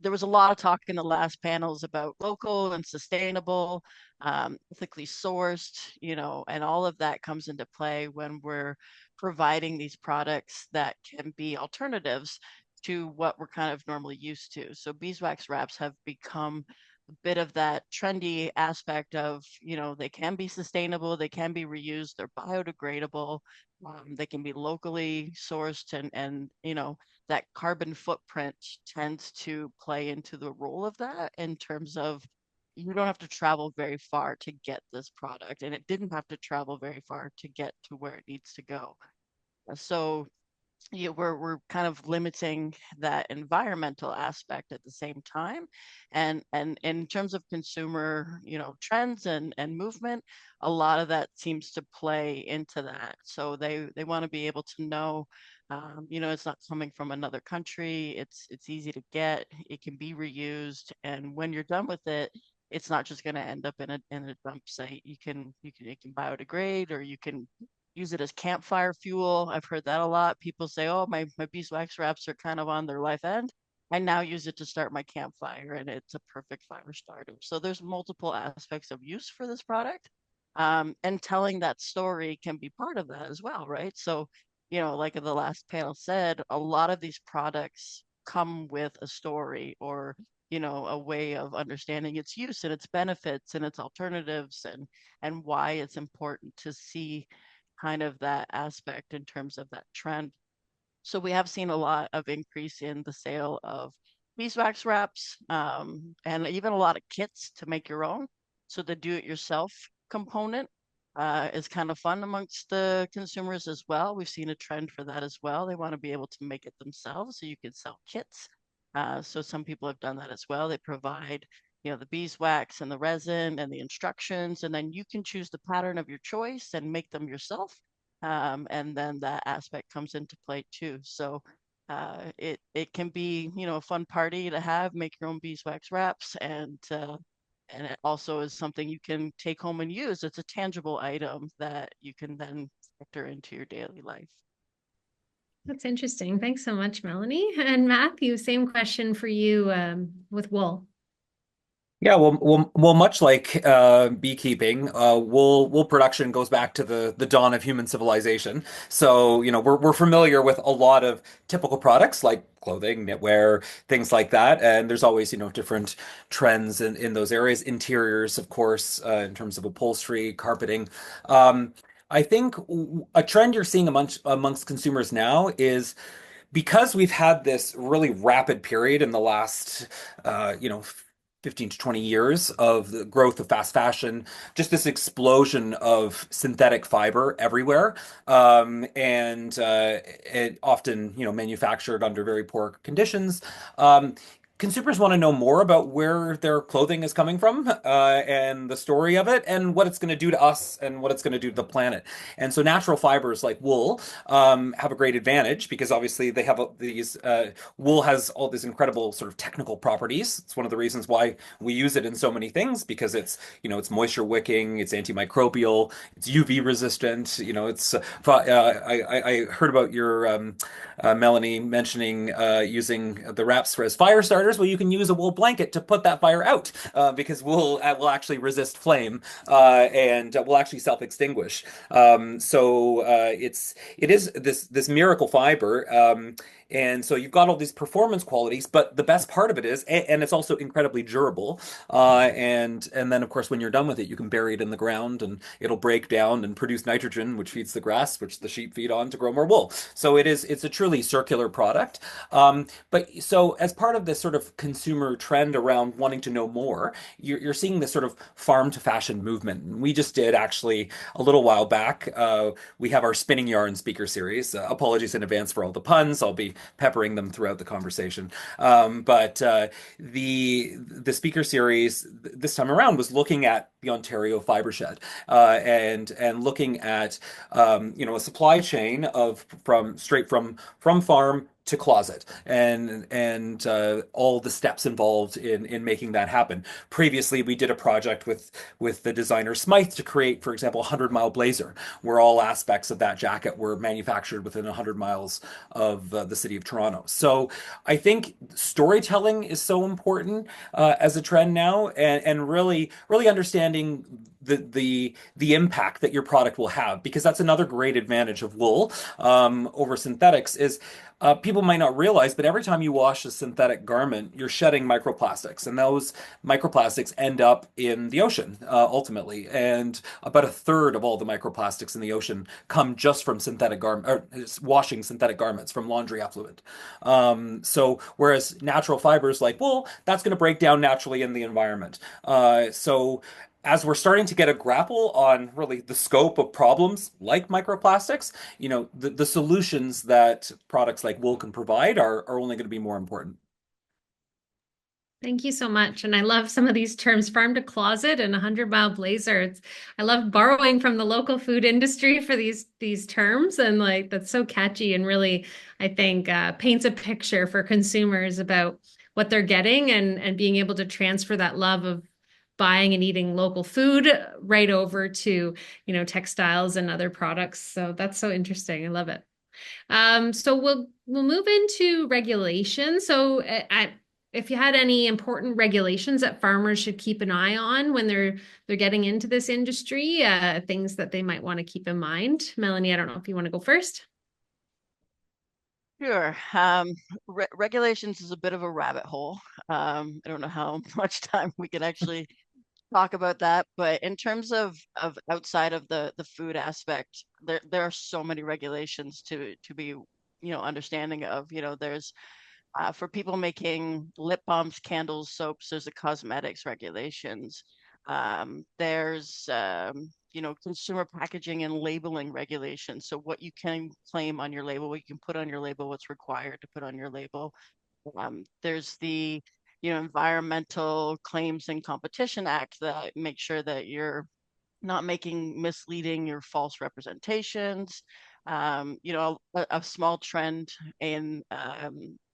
Speaker 8: there was a lot of talk in the last panels about local and sustainable, ethically sourced, and all of that comes into play when we're providing these products that can be alternatives to what we're kind of normally used to. So beeswax wraps have become a bit of that trendy aspect of, they can be sustainable, they can be reused, they're biodegradable, they can be locally sourced, and that carbon footprint tends to play into the role of that in terms of you don't have to travel very far to get this product, and it didn't have to travel very far to get to where it needs to go. So we're kind of limiting that environmental aspect at the same time, and in terms of consumer trends and movement, a lot of that seems to play into that. So they want to be able to know it's not coming from another country, it's easy to get, it can be reused, and when you're done with it, it's not just going to end up in a dump site. It can biodegrade, or you can use it as campfire fuel. I've heard that a lot. People say, oh, my beeswax wraps are kind of on their life end. I now use it to start my campfire, and it's a perfect fire starter. So there's multiple aspects of use for this product. And telling that story can be part of that as well, right? So, like the last panel said, a lot of these products come with a story or a way of understanding its use and its benefits and its alternatives, and why it's important to see kind of that aspect in terms of that trend. So we have seen a lot of increase in the sale of beeswax wraps, and even a lot of kits to make your own. So the do-it-yourself component is kind of fun amongst the consumers as well. We've seen a trend for that as well. They want to be able to make it themselves, so you can sell kits. So some people have done that as well. They provide the beeswax and the resin and the instructions, and then you can choose the pattern of your choice and make them yourself. And then that aspect comes into play too. So it can be, a fun party to have, make your own beeswax wraps, and it also is something you can take home and use. It's a tangible item that you can then factor into your daily life.
Speaker 1: That's interesting. Thanks so much, Melanie. And Matthew, same question for you with wool.
Speaker 9: Yeah, well, much like beekeeping, wool production goes back to the dawn of human civilization. So, we're familiar with a lot of typical products like clothing, knitwear, things like that. And there's always, different trends in those areas. Interiors, of course, in terms of upholstery, carpeting. I think a trend you're seeing amongst consumers now is because we've had this really rapid period in the last, 15 to 20 years of the growth of fast fashion, just this explosion of synthetic fiber everywhere, and it often, manufactured under very poor conditions. Consumers want to know more about where their clothing is coming from, and the story of it, and what it's going to do to us, and what it's going to do to the planet. And so, natural fibers like wool have a great advantage because obviously they have these. Wool has all these incredible sort of technical properties. It's one of the reasons why we use it in so many things because it's moisture wicking, it's antimicrobial, it's UV resistant. I heard about your Melanie mentioning using the wraps as fire starters. Well, you can use a wool blanket to put that fire out because wool will actually resist flame and will actually self-extinguish. It is this miracle fiber. And so you've got all these performance qualities, but the best part of it is, and it's also incredibly durable. And then of course when you're done with it, you can bury it in the ground, and it'll break down and produce nitrogen, which feeds the grass, which the sheep feed on to grow more wool. So it's a truly circular product. But so as part of this sort of consumer trend around wanting to know more, you're seeing this sort of farm to fashion movement. And we just did actually a little while back. We have our spinning yarn speaker series. Apologies in advance for all the puns. I'll be peppering them throughout the conversation. But the speaker series this time around was looking at the Ontario fiber shed, and looking at a supply chain of from farm to closet, and all the steps involved in making that happen. Previously, we did a project with the designer Smythe to create, for example, a 100-mile blazer, where all aspects of that jacket were manufactured within 100 miles of the city of Toronto. So I think storytelling is so important as a trend now, and really understanding the impact that your product will have, because that's another great advantage of wool over synthetics is people might not realize, but every time you wash a synthetic garment, you're shedding microplastics, and those microplastics end up in the ocean ultimately. And about a third of all the microplastics in the ocean come just from washing synthetic garments from laundry effluent. So whereas natural fibers like wool, that's going to break down naturally in the environment. So as we're starting to get a grapple on really the scope of problems like microplastics, the solutions that products like wool can provide are only going to be more important.
Speaker 1: Thank you so much. And I love some of these terms, farm to closet and 100-mile blazer. I love borrowing from the local food industry for these terms. And like, that's so catchy and really, I think, paints a picture for consumers about what they're getting and being able to transfer that love of buying and eating local food right over to, textiles and other products. So that's so interesting. I love it. So we'll move into regulations. So if you had any important regulations that farmers should keep an eye on when they're getting into this industry, things that they might want to keep in mind. Melanie, I don't know if you want to go first.
Speaker 8: Sure. Regulations is a bit of a rabbit hole. I don't know how much time we can actually talk about that, but in terms of outside of the food aspect, there are so many regulations to be understanding of. There's for people making lip balms, candles, soaps, there's the cosmetics regulations. There's consumer packaging and labeling regulations. So what you can claim on your label, what you can put on your label, what's required to put on your label. There's the Environmental Claims and Competition Act that makes sure that you're not making misleading or false representations. A small trend in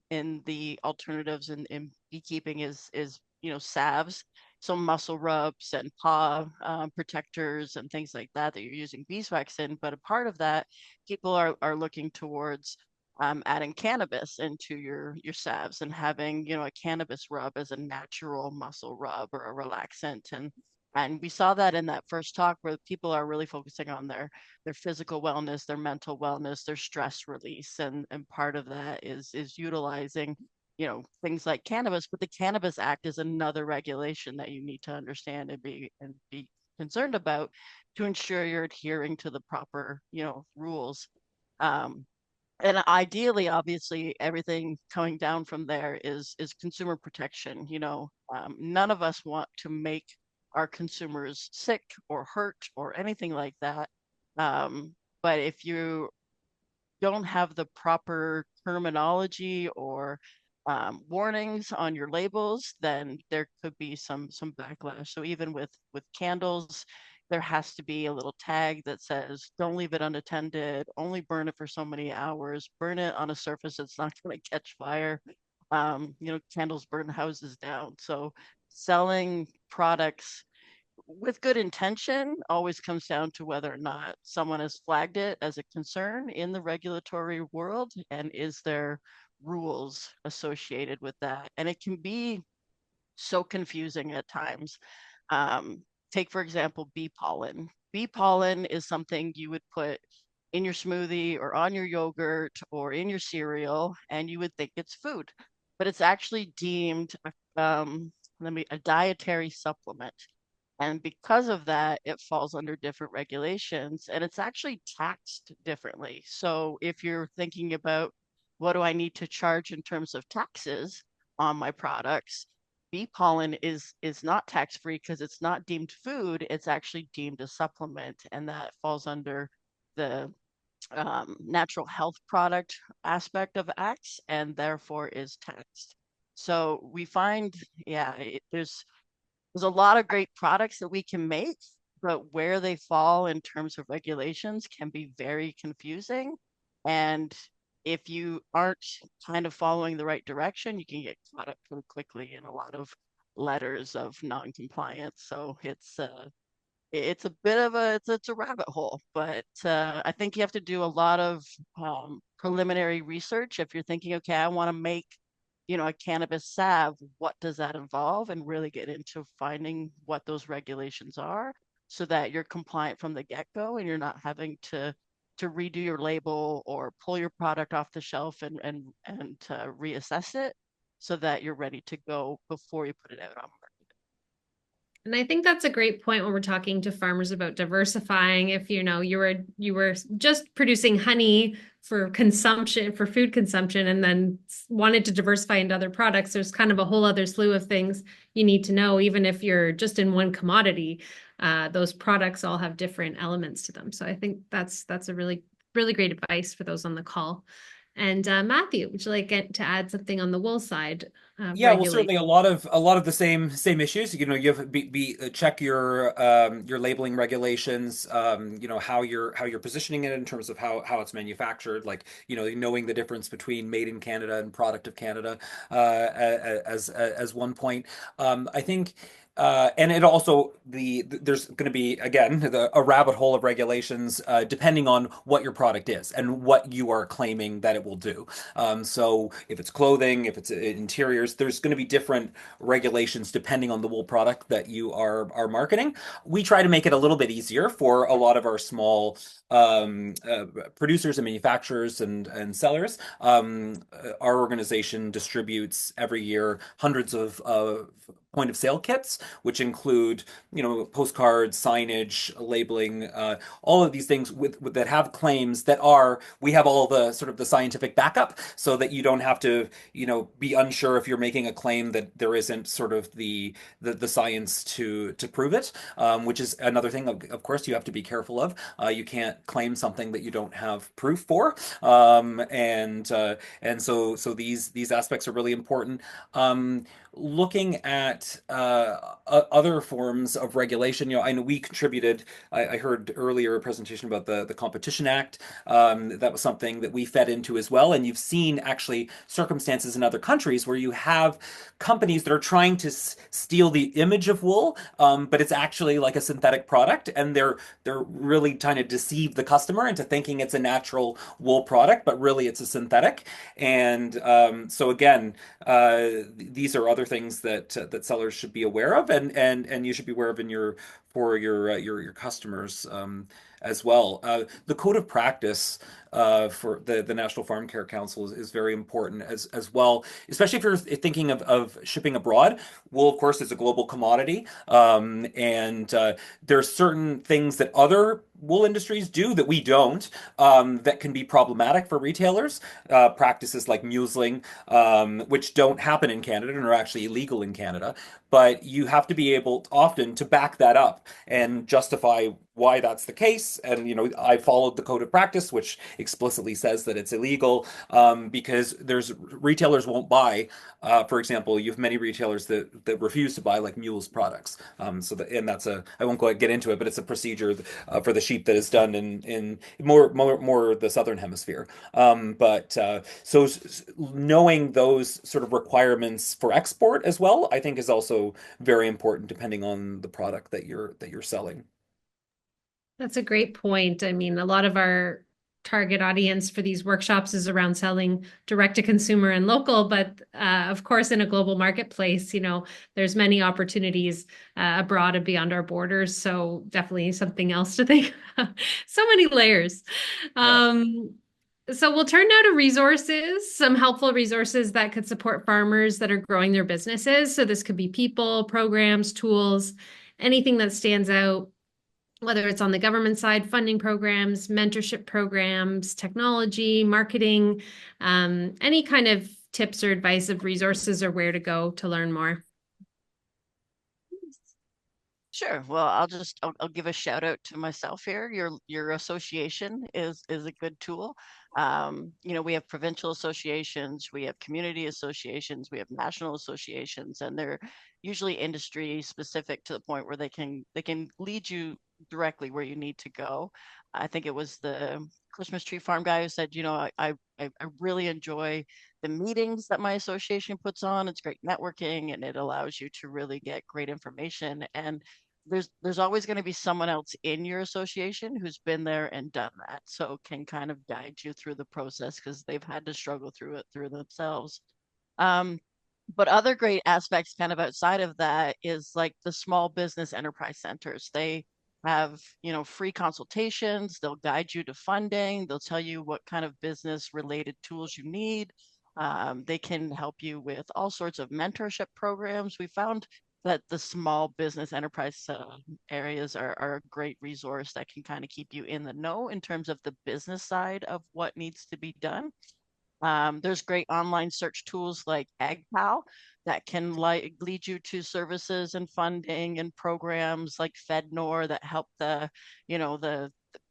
Speaker 8: the alternatives in beekeeping is salves, so muscle rubs and paw protectors and things like that that you're using beeswax in. But a part of that, people are looking towards adding cannabis into your salves and having a cannabis rub as a natural muscle rub or a relaxant. And we saw that in that first talk where people are really focusing on their physical wellness, their mental wellness, their stress release. And part of that is utilizing, things like cannabis. But the Cannabis Act is another regulation that you need to understand and be concerned about to ensure you're adhering to the proper, rules. Um, and ideally, obviously, everything coming down from there is consumer protection. None of us want to make our consumers sick or hurt or anything like that. But if you don't have the proper terminology or warnings on your labels, then there could be some backlash. So even with candles, there has to be a little tag that says, "Don't leave it unattended. Only burn it for so many hours. Burn it on a surface that's not going to catch fire." Candles burn houses down. So selling products with good intention always comes down to whether or not someone has flagged it as a concern in the regulatory world, and is there rules associated with that. And it can be so confusing at times. um, Take for example bee pollen. Bee pollen is something you would put in your smoothie or on your yogurt or in your cereal, and you would think it's food, but it's actually deemed a dietary supplement. And because of that, it falls under different regulations and it's actually taxed differently. So if you're thinking about what do I need to charge in terms of taxes on my products, bee pollen is not tax free because it's not deemed food. It's actually deemed a supplement, and that falls under the natural health product aspect of acts and therefore is taxed. So we find, yeah, there's a lot of great products that we can make, but where they fall in terms of regulations can be very confusing. And if you aren't kind of following the right direction, you can get caught up pretty quickly in a lot of letters of non-compliance. So it's a bit of it's a rabbit hole, but I think you have to do a lot of preliminary research if you're thinking, okay, I want to make a cannabis salve. What does that involve? And really get into finding what those regulations are so that you're compliant from the get-go and you're not having to redo your label or pull your product off the shelf and reassess it so that you're ready to go before you put it out on market.
Speaker 1: And I think that's a great point when we're talking to farmers about diversifying. If you were just producing honey for consumption, for food consumption, and then wanted to diversify into other products, there's kind of a whole other slew of things you need to know. Even if you're just in one commodity, those products all have different elements to them. So I think that's a really, really great advice for those on the call. And Matthew, would you like to add something on the wool side?
Speaker 9: Yeah, well, certainly a lot of the same issues. You have check your labeling regulations. How you're positioning it in terms of how it's manufactured. Like knowing the difference between made in Canada and product of Canada, as one point. I think. And it also there's going to be again a rabbit hole of regulations depending on what your product is and what you are claiming that it will do. So if it's clothing, if it's interiors, there's going to be different regulations depending on the wool product that you are marketing. We try to make it a little bit easier for a lot of our small producers and manufacturers and sellers. Our organization distributes every year hundreds of point of sale kits, which include postcards, signage, labeling, all of these things that have claims that we have all the sort of the scientific backup, so that you don't have to be unsure if you're making a claim that there isn't sort of the science to prove it, which is another thing of course you have to be careful of. You can't claim something that you don't have proof for, and so these aspects are really important. looking at other forms of regulation. I know we contributed. I heard earlier a presentation about the Competition Act. That was something that we fed into as well. And you've seen actually circumstances in other countries where you have companies that are trying to steal the image of wool, but it's actually like a synthetic product, and they're really trying to deceive the customer into thinking it's a natural wool product, but really it's a synthetic. And so again, these are other things that sellers should be aware of, and you should be aware of in your for your customers as well. The code of practice for the National Farm Care Council is very important as well, especially if you're thinking of shipping abroad. Wool, of course, is a global commodity, and there are certain things that other wool industries do that we don't, that can be problematic for retailers. Practices like museling, which don't happen in Canada and are actually illegal in Canada. But you have to be able often to back that up and justify why that's the case. And, I followed the code of practice, which explicitly says that it's illegal, because there's retailers won't buy. For example, you have many retailers that refuse to buy like mules products. And that's I won't get into it, but it's a procedure for the sheep that is done in more the southern hemisphere. So knowing those sort of requirements for export as well, I think is also very important depending on the product that you're selling.
Speaker 1: That's a great point. I mean, a lot of our target audience for these workshops is around selling direct to consumer and local, but of course, in a global marketplace, there's many opportunities abroad and beyond our borders. So definitely something else to think. So many layers. So we'll turn now to resources, some helpful resources that could support farmers that are growing their businesses. So this could be people, programs, tools, anything that stands out, whether it's on the government side, funding programs, mentorship programs, technology, marketing, any kind of tips or advice of resources or where to go to learn more.
Speaker 8: Sure. Well, I'll give a shout out to myself here. Your association is a good tool. We have provincial associations, we have community associations, we have national associations, and they're usually industry specific to the point where they can lead you directly where you need to go. I think it was the Christmas tree farm guy who said, I really enjoy the meetings that my association puts on. It's great networking, and it allows you to really get great information. And there's always going to be someone else in your association who's been there and done that, so can kind of guide you through the process because they've had to struggle through it through themselves. But other great aspects kind of outside of that is like the small business enterprise centers. They have, free consultations. They'll guide you to funding. They'll tell you what kind of business related tools you need. They can help you with all sorts of mentorship programs. We found that the small business enterprise areas are a great resource that can kind of keep you in the know in terms of the business side of what needs to be done. There's great online search tools like AgPal that can lead you to services and funding and programs like FedNor that help the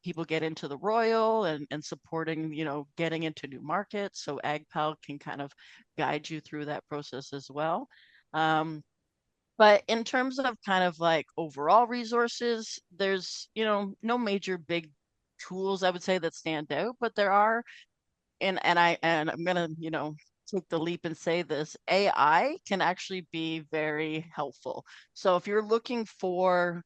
Speaker 8: people get into the Royal and supporting, getting into new markets. So AgPal can kind of guide you through that process as well. But in terms of kind of like overall resources, there's, no major big tools I would say that stand out, but there are, and I'm gonna, take the leap and say this, AI can actually be very helpful. So if you're looking for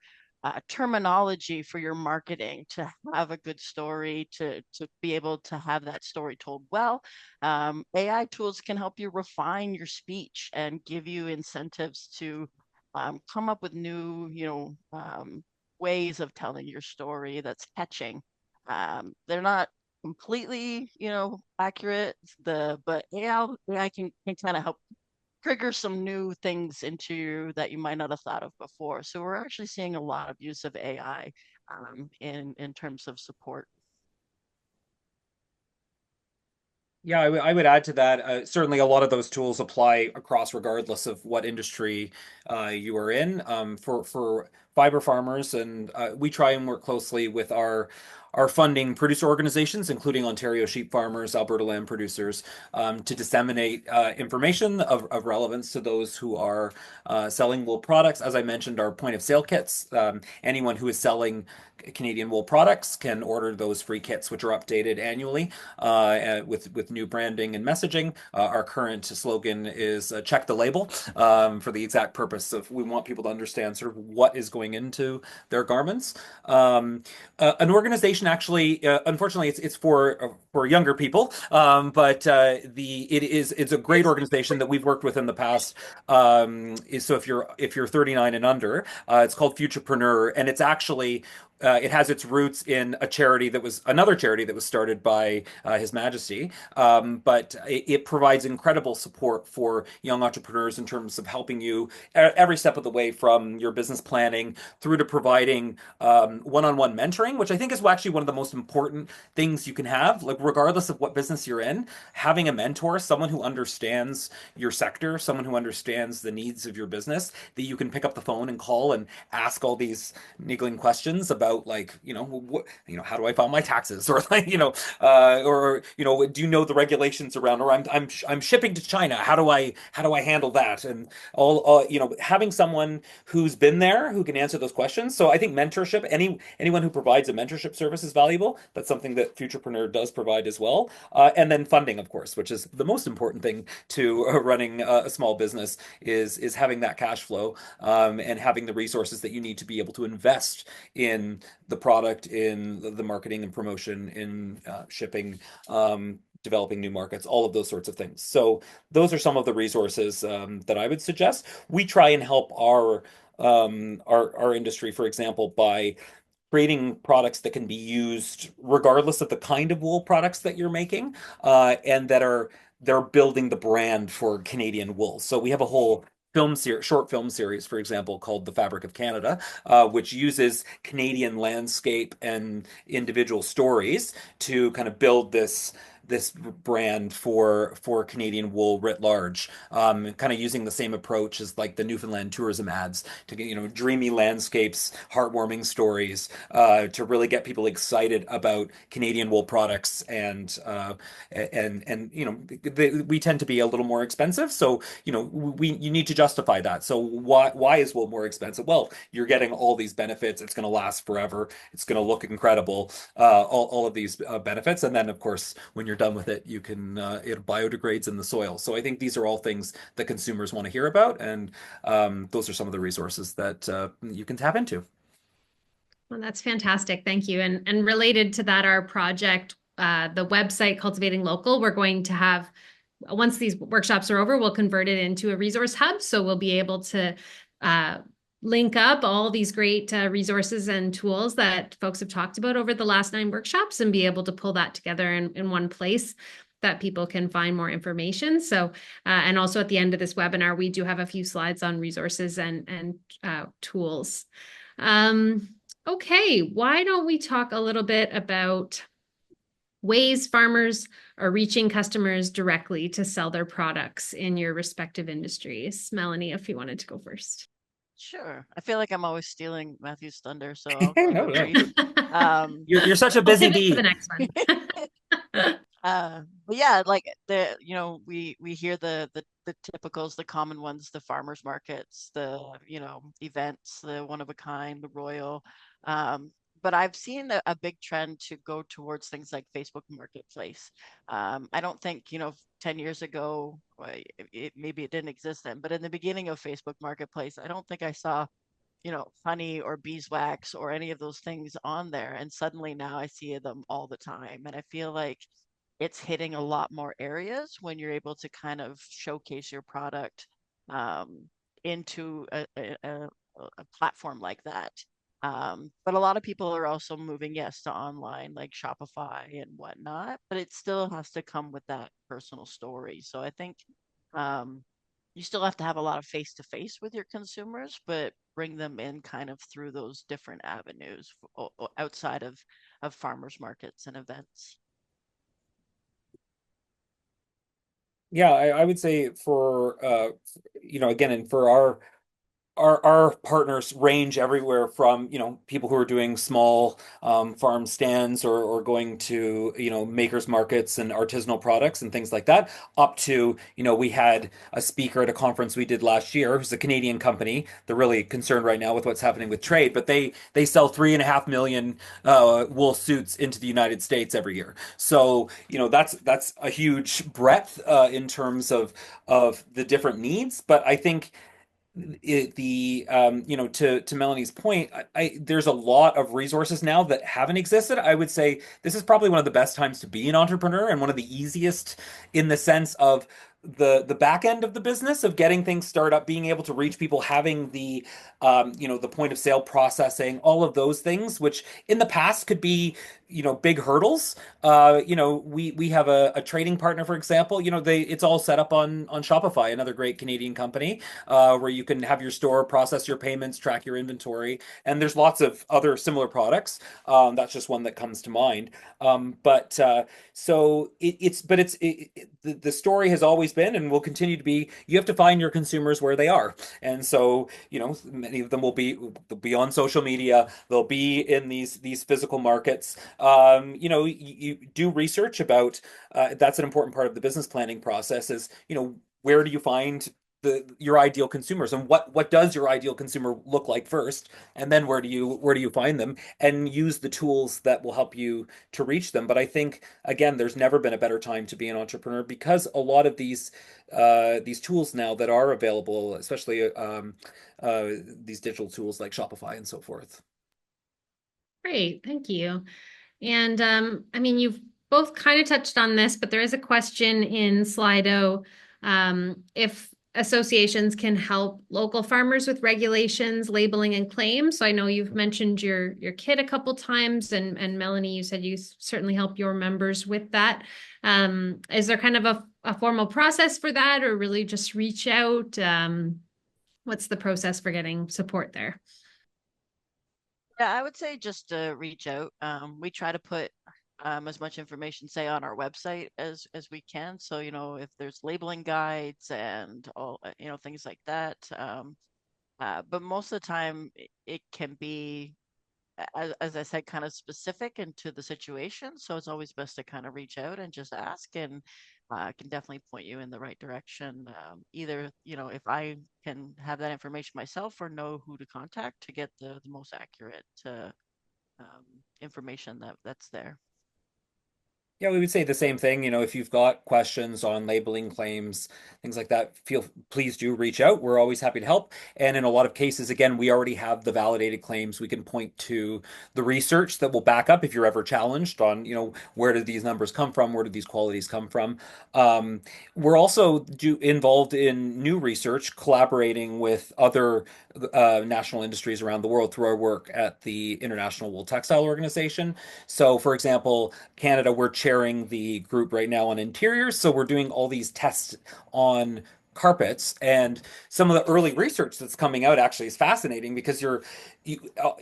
Speaker 8: terminology for your marketing to have a good story, to be able to have that story told well, AI tools can help you refine your speech and give you incentives to come up with new, ways of telling your story that's catching. They're not completely, accurate. But AI can kind of help trigger some new things into you that you might not have thought of before. So we're actually seeing a lot of use of AI in terms of support.
Speaker 9: Yeah, I would add to that. Certainly, a lot of those tools apply across, regardless of what industry you are in. For fiber farmers, and we try and work closely with are funding producer organizations, including Ontario sheep farmers, Alberta lamb producers, to disseminate information of relevance to those who are selling wool products. As I mentioned, our point of sale kits. Anyone who is selling Canadian wool products can order those free kits, which are updated annually with new branding and messaging. Our current slogan is check the label, for the exact purpose of we want people to understand sort of what is going into their garments. An organization actually, unfortunately, it's for younger people, but it's a great organization that we've worked with in the past. So if you're 39 and under, it's called Futurepreneur, and it's actually it has its roots in another charity that was started by His Majesty, but it provides incredible support for young entrepreneurs in terms of helping you every step of the way, from your business planning through to providing one-on-one mentoring, which I think is actually one of the most important things you can have. Like, regardless of what business you're in, having a mentor, someone who understands your sector, someone who understands the needs of your business, that you can pick up the phone and call and ask all these niggling questions about, like, how do I file my taxes, or like, or do you know the regulations around, or I'm shipping to China, how do I handle that, and all having someone who's been there who can answer those questions. So I think mentorship, anyone who provides a mentorship service is valuable. That's something that Futurepreneur does provide as well. And then funding, of course, which is the most important thing to running a small business, is having that cash flow, and having the resources that you need to be able to invest in the product, in the marketing and promotion, in shipping, developing new markets, all of those sorts of things. So those are some of the resources that I would suggest. We try and help our industry, for example, by creating products that can be used regardless of the kind of wool products that you're making, and they're building the brand for Canadian wool. So we have a whole short film series, for example, called The Fabric of Canada, which uses Canadian landscape and individual stories to kind of build this brand for Canadian wool writ large, kind of using the same approach as like the Newfoundland tourism ads, to get, dreamy landscapes, heartwarming stories, to really get people excited about Canadian wool products. And we tend to be a little more expensive, so you need to justify that. So why is wool more expensive? Well, you're getting all these benefits. It's going to last forever. It's going to look incredible. All of these benefits, and then of course when you're done with it, it biodegrades in the soil. So I think these are all things that consumers want to hear about, and those are some of the resources that you can tap into.
Speaker 1: Well, that's fantastic. Thank you. And related to that, our project, the website Cultivating Local, we're going to have, once these workshops are over, we'll convert it into a resource hub. So we'll be able to link up all these great resources and tools that folks have talked about over the last 9 workshops, and be able to pull that together in one place that people can find more information. So, and also at the end of this webinar, we do have a few slides on resources and tools. Okay, why don't we talk a little bit about ways farmers are reaching customers directly to sell their products in your respective industries? Melanie, if you wanted to go first.
Speaker 8: Sure. I feel like I'm always stealing Matthew's thunder, so I'll keep
Speaker 9: No,
Speaker 8: it
Speaker 9: no.
Speaker 8: brief.
Speaker 9: You're such a busy bee.
Speaker 1: The next one.
Speaker 8: But yeah, like we hear the typicals, the common ones, the farmers markets, the events, the one of a kind, the royal. But I've seen a big trend to go towards things like Facebook Marketplace. I don't think 10 years ago, maybe it didn't exist then, but in the beginning of Facebook Marketplace, I don't think I saw honey or beeswax or any of those things on there. And suddenly now I see them all the time. And I feel like it's hitting a lot more areas when you're able to kind of showcase your product into a platform like that. But a lot of people are also moving, yes, to online, like Shopify and whatnot, but it still has to come with that personal story. So I think you still have to have a lot of face to face with your consumers, but bring them in kind of through those different avenues outside of farmers markets and events.
Speaker 9: Yeah, I would say for again, and for our partners range everywhere from, people who are doing small farm stands or going to, makers markets and artisanal products and things like that, up to, we had a speaker at a conference we did last year who's a Canadian company. They're really concerned right now with what's happening with trade, but they sell 3.5 million wool suits into the United States every year. So, that's a huge breadth in terms of the different needs. But I think to Melanie's point, there's a lot of resources now that haven't existed. I would say this is probably one of the best times to be an entrepreneur and one of the easiest in the sense of the back end of the business of getting things started up, being able to reach people, having the point of sale processing, all of those things, which in the past could be big hurdles. We have a trading partner, for example. It's all set up on Shopify, another great Canadian company, where you can have your store process your payments, track your inventory, and there's lots of other similar products. That's just one that comes to mind. But so the story has always been and will continue to be, you have to find your consumers where they are. And so, many of them they'll be on social media, they'll be in these physical markets. You do research about that's an important part of the business planning process is, where do you find your ideal consumers, and what does your ideal consumer look like first, and then where do you find them, and use the tools that will help you to reach them. But I think again, there's never been a better time to be an entrepreneur because a lot of these tools now that are available, especially these digital tools like Shopify and so forth.
Speaker 1: Great, thank you. And I mean, you've both kind of touched on this, but there is a question in Slido, if associations can help local farmers with regulations, labeling, and claims. So I know you've mentioned your kid a couple times, and Melanie, you said you certainly help your members with that. Is there kind of a formal process for that, or really just reach out? What's the process for getting support there?
Speaker 8: Yeah, I would say just to reach out. We try to put as much information, say, on our website as we can. So, if there's labeling guides and all, things like that. But most of the time, it can be, as I said, kind of specific into the situation. So it's always best to kind of reach out and just ask, and I can definitely point you in the right direction. Either, if I can have that information myself or know who to contact to get the most accurate information that's there.
Speaker 9: Yeah, we would say the same thing. If you've got questions on labeling claims, things like that, please do reach out. We're always happy to help. And in a lot of cases, again, we already have the validated claims. We can point to the research that will back up if you're ever challenged on, where did these numbers come from? Where did these qualities come from? We're also involved in new research, collaborating with other national industries around the world through our work at the International Wool Textile Organization. So, for example, Canada, we're chairing the group right now on interiors. So we're doing all these tests on carpets, and some of the early research that's coming out actually is fascinating because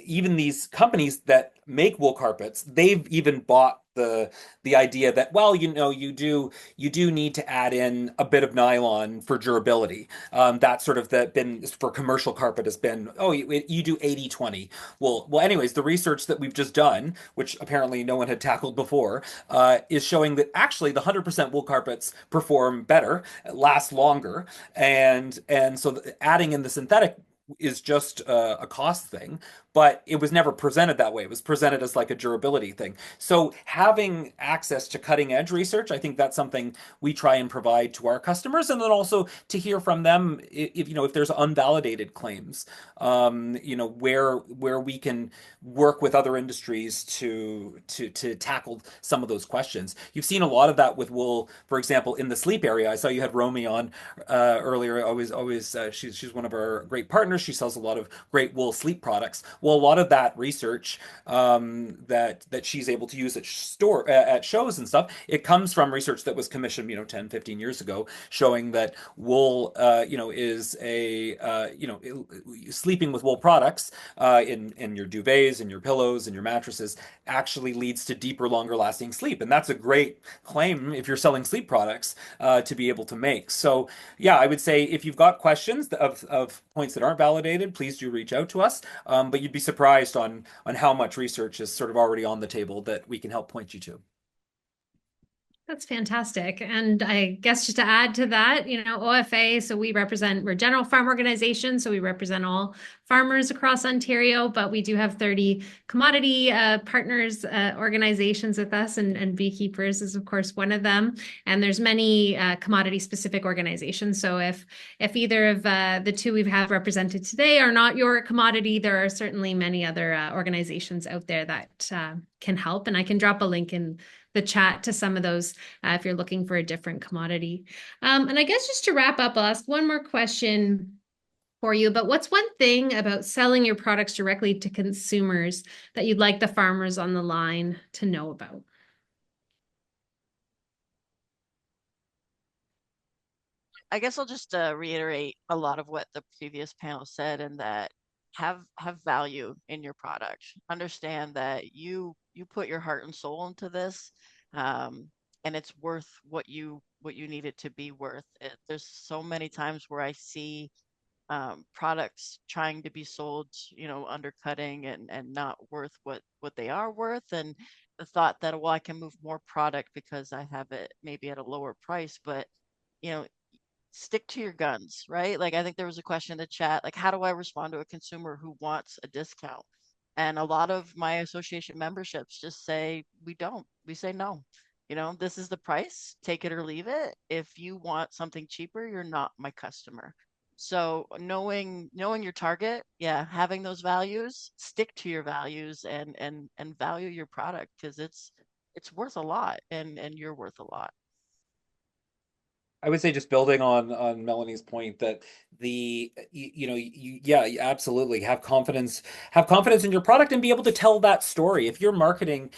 Speaker 9: even these companies that make wool carpets, they've even bought the idea that, well, you do need to add in a bit of nylon for durability. That's sort of been for commercial carpet has been, oh, you do 80/20. Well, anyways, the research that we've just done, which apparently no one had tackled before, is showing that actually the 100% wool carpets perform better, last longer, and so adding in the synthetic is just a cost thing, but it was never presented that way. It was presented as like a durability thing. So having access to cutting edge research, I think that's something we try and provide to our customers, and then also to hear from them if there's unvalidated claims, where we can work with other industries to tackle some of those questions. You've seen a lot of that with wool, for example, in the sleep area. I saw you had Romy on earlier. Always, she's one of our great partners. She sells a lot of great wool sleep products. Well, a lot of that research that she's able to use at shows and stuff, it comes from research that was commissioned, 10, 15 years ago, showing that wool, is sleeping with wool products in your duvets and your pillows and your mattresses actually leads to deeper, longer lasting sleep. And that's a great claim if you're selling sleep products to be able to make. So yeah, I would say if you've got questions of points that aren't validated, please do reach out to us. But you'd be surprised on how much research is sort of already on the table that we can help point you to.
Speaker 1: That's fantastic. And I guess just to add to that, OFA, so we're General Farm Organization, so we represent all farmers across Ontario, but we do have 30 commodity partners, organizations with us, and Beekeepers is of course one of them. And there's many commodity specific organizations. So if either of the two we have represented today are not your commodity, there are certainly many other organizations out there that can help. And I can drop a link in the chat to some of those if you're looking for a different commodity. And I guess just to wrap up, I'll ask one more question for you. But what's one thing about selling your products directly to consumers that you'd like the farmers on the line to know about?
Speaker 8: I guess I'll just reiterate a lot of what the previous panel said, and that have value in your product. Understand that you put your heart and soul into this, and it's worth what you need it to be worth. There's so many times where I see products trying to be sold, undercutting and not worth what they are worth, and the thought that, well, I can move more product because I have it maybe at a lower price, but you know stick to your guns, right? Like, I think there was a question in the chat, like, how do I respond to a consumer who wants a discount? And a lot of my association memberships just say, we don't. We say no. This is the price, take it or leave it. If you want something cheaper, you're not my customer. So knowing your target, yeah, having those values, stick to your values and value your product, because it's worth a lot, and you're worth a lot.
Speaker 9: I would say, just building on Melanie's point, that you absolutely have confidence in your product and be able to tell that story. If you're marketing,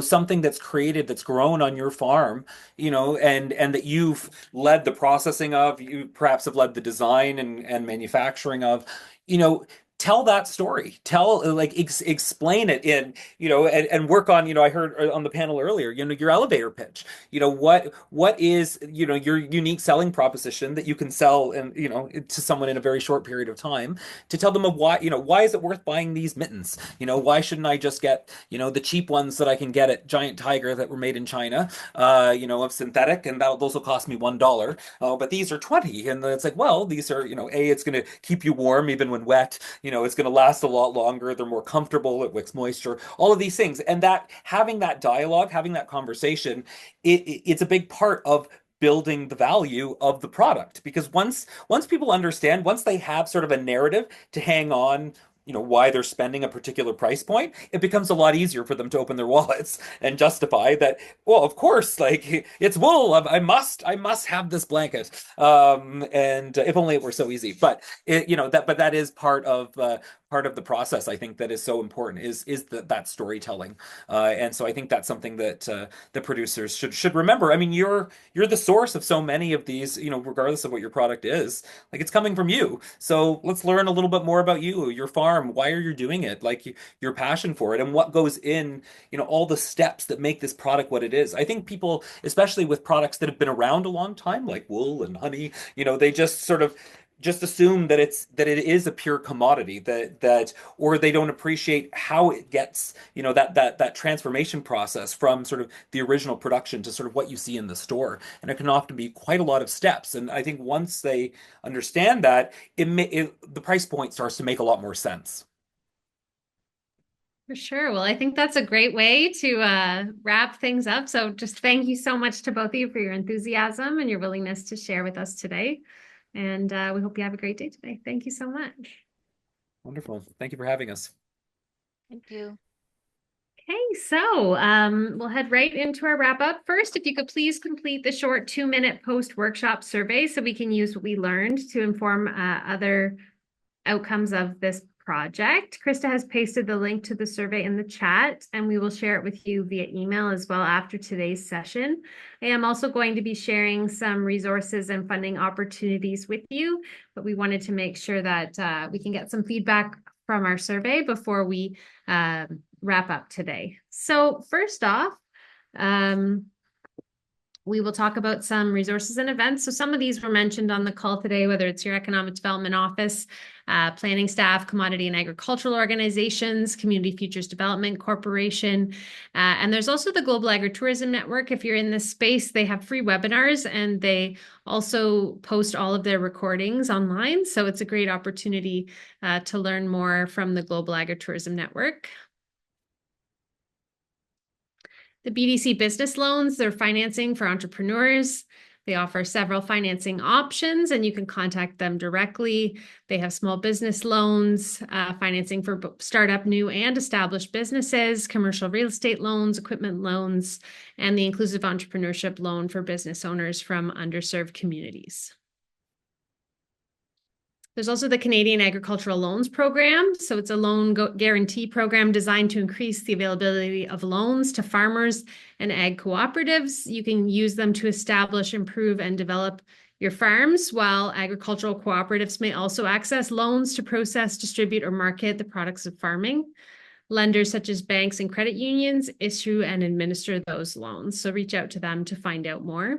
Speaker 9: something that's created, that's grown on your farm, and that you've led the processing of, you perhaps have led the design and manufacturing of, tell that story. Explain it and work on, I heard on the panel earlier, your elevator pitch. What is, your unique selling proposition that you can sell and, to someone in a very short period of time, to tell them of why is it worth buying these mittens? Why shouldn't I just get, the cheap ones that I can get at Giant Tiger that were made in China, of synthetic, and those will cost me $1. But these are 20. And it's like, well, these are, it's going to keep you warm even when wet. It's going to last a lot longer. They're more comfortable. It wicks moisture. All of these things, and that having that dialogue, having that conversation, it's a big part of building the value of the product. Because once people understand, once they have sort of a narrative to hang on, why they're spending a particular price point, it becomes a lot easier for them to open their wallets and justify that, well, of course, like, it's wool, I must have this blanket. And if only it were so easy. But that is part of the process, I think, that is so important, is that storytelling. And so I think that's something that the producers should remember. I mean, you're the source of so many of these, regardless of what your product is. Like, it's coming from you. So let's learn a little bit more about you, your farm. Why are you doing it? Like, your passion for it, and what goes in, all the steps that make this product what it is. I think people, especially with products that have been around a long time, like wool and honey, they just sort of just assume that it is a pure commodity, that or they don't appreciate how it gets, that transformation process from sort of the original production to sort of what you see in the store. And it can often be quite a lot of steps. And I think once they understand that, the price point starts to make a lot more sense.
Speaker 1: For sure. Well, I think that's a great way to wrap things up. So just thank you so much to both of you for your enthusiasm and your willingness to share with us today. And we hope you have a great day today. Thank you so much.
Speaker 9: Wonderful. Thank you for having us.
Speaker 8: Thank you.
Speaker 1: Okay, so we'll head right into our wrap up. First, if you could please complete the short 2-minute post-workshop survey so we can use what we learned to inform other outcomes of this project. Krista has pasted the link to the survey in the chat, and we will share it with you via email as well after today's session. I am also going to be sharing some resources and funding opportunities with you, but we wanted to make sure that we can get some feedback from our survey before we wrap up today. So first off, we will talk about some resources and events. So some of these were mentioned on the call today, whether it's your economic development office, planning staff, commodity and agricultural organizations, Community Futures Development Corporation. And there's also the Global Agritourism Network. If you're in this space, they have free webinars and they also post all of their recordings online. So it's a great opportunity to learn more from the Global Agritourism Network. The BDC business loans, they're financing for entrepreneurs. They offer several financing options and you can contact them directly. They have small business loans, financing for startup, new and established businesses, commercial real estate loans, equipment loans, and the inclusive entrepreneurship loan for business owners from underserved communities. There's also the Canadian Agricultural Loans Program. So it's a loan guarantee program designed to increase the availability of loans to farmers and ag cooperatives. You can use them to establish, improve, and develop your farms, while agricultural cooperatives may also access loans to process, distribute, or market the products of farming. Lenders such as banks and credit unions issue and administer those loans. So reach out to them to find out more.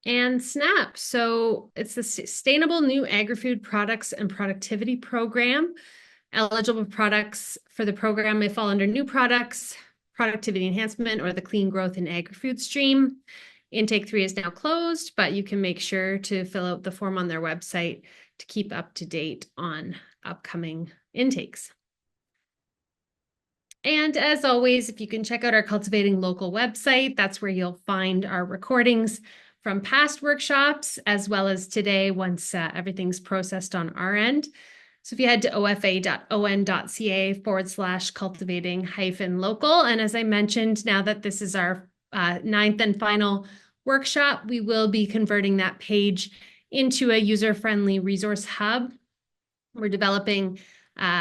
Speaker 1: And SNAP. So it's the Sustainable New Agri-Food Products and Productivity Program. Eligible products for the program may fall under new products, productivity enhancement, or the clean growth and agri-food stream. Intake 3 is now closed, but you can make sure to fill out the form on their website to keep up to date on upcoming intakes. And as always, if you can check out our Cultivating Local website, that's where you'll find our recordings from past workshops, as well as today once everything's processed on our end. So if you head to ofa.on.ca/cultivating-local, and as I mentioned, now that this is our 9th and final workshop, we will be converting that page into a user-friendly resource hub. We're developing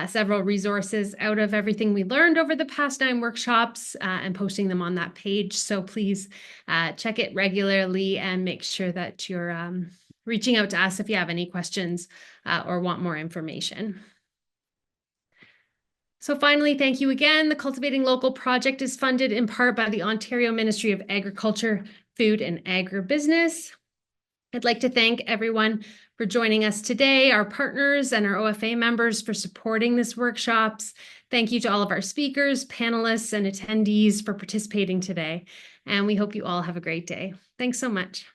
Speaker 1: several resources out of everything we learned over the past 9 workshops and posting them on that page. So please check it regularly and make sure that you're reaching out to us if you have any questions or want more information. So finally, thank you again. The Cultivating Local project is funded in part by the Ontario Ministry of Agriculture, Food and Agribusiness. I'd like to thank everyone for joining us today, our partners and our OFA members for supporting this workshops. Thank you to all of our speakers, panelists, and attendees for participating today. And we hope you all have a great day. Thanks so much.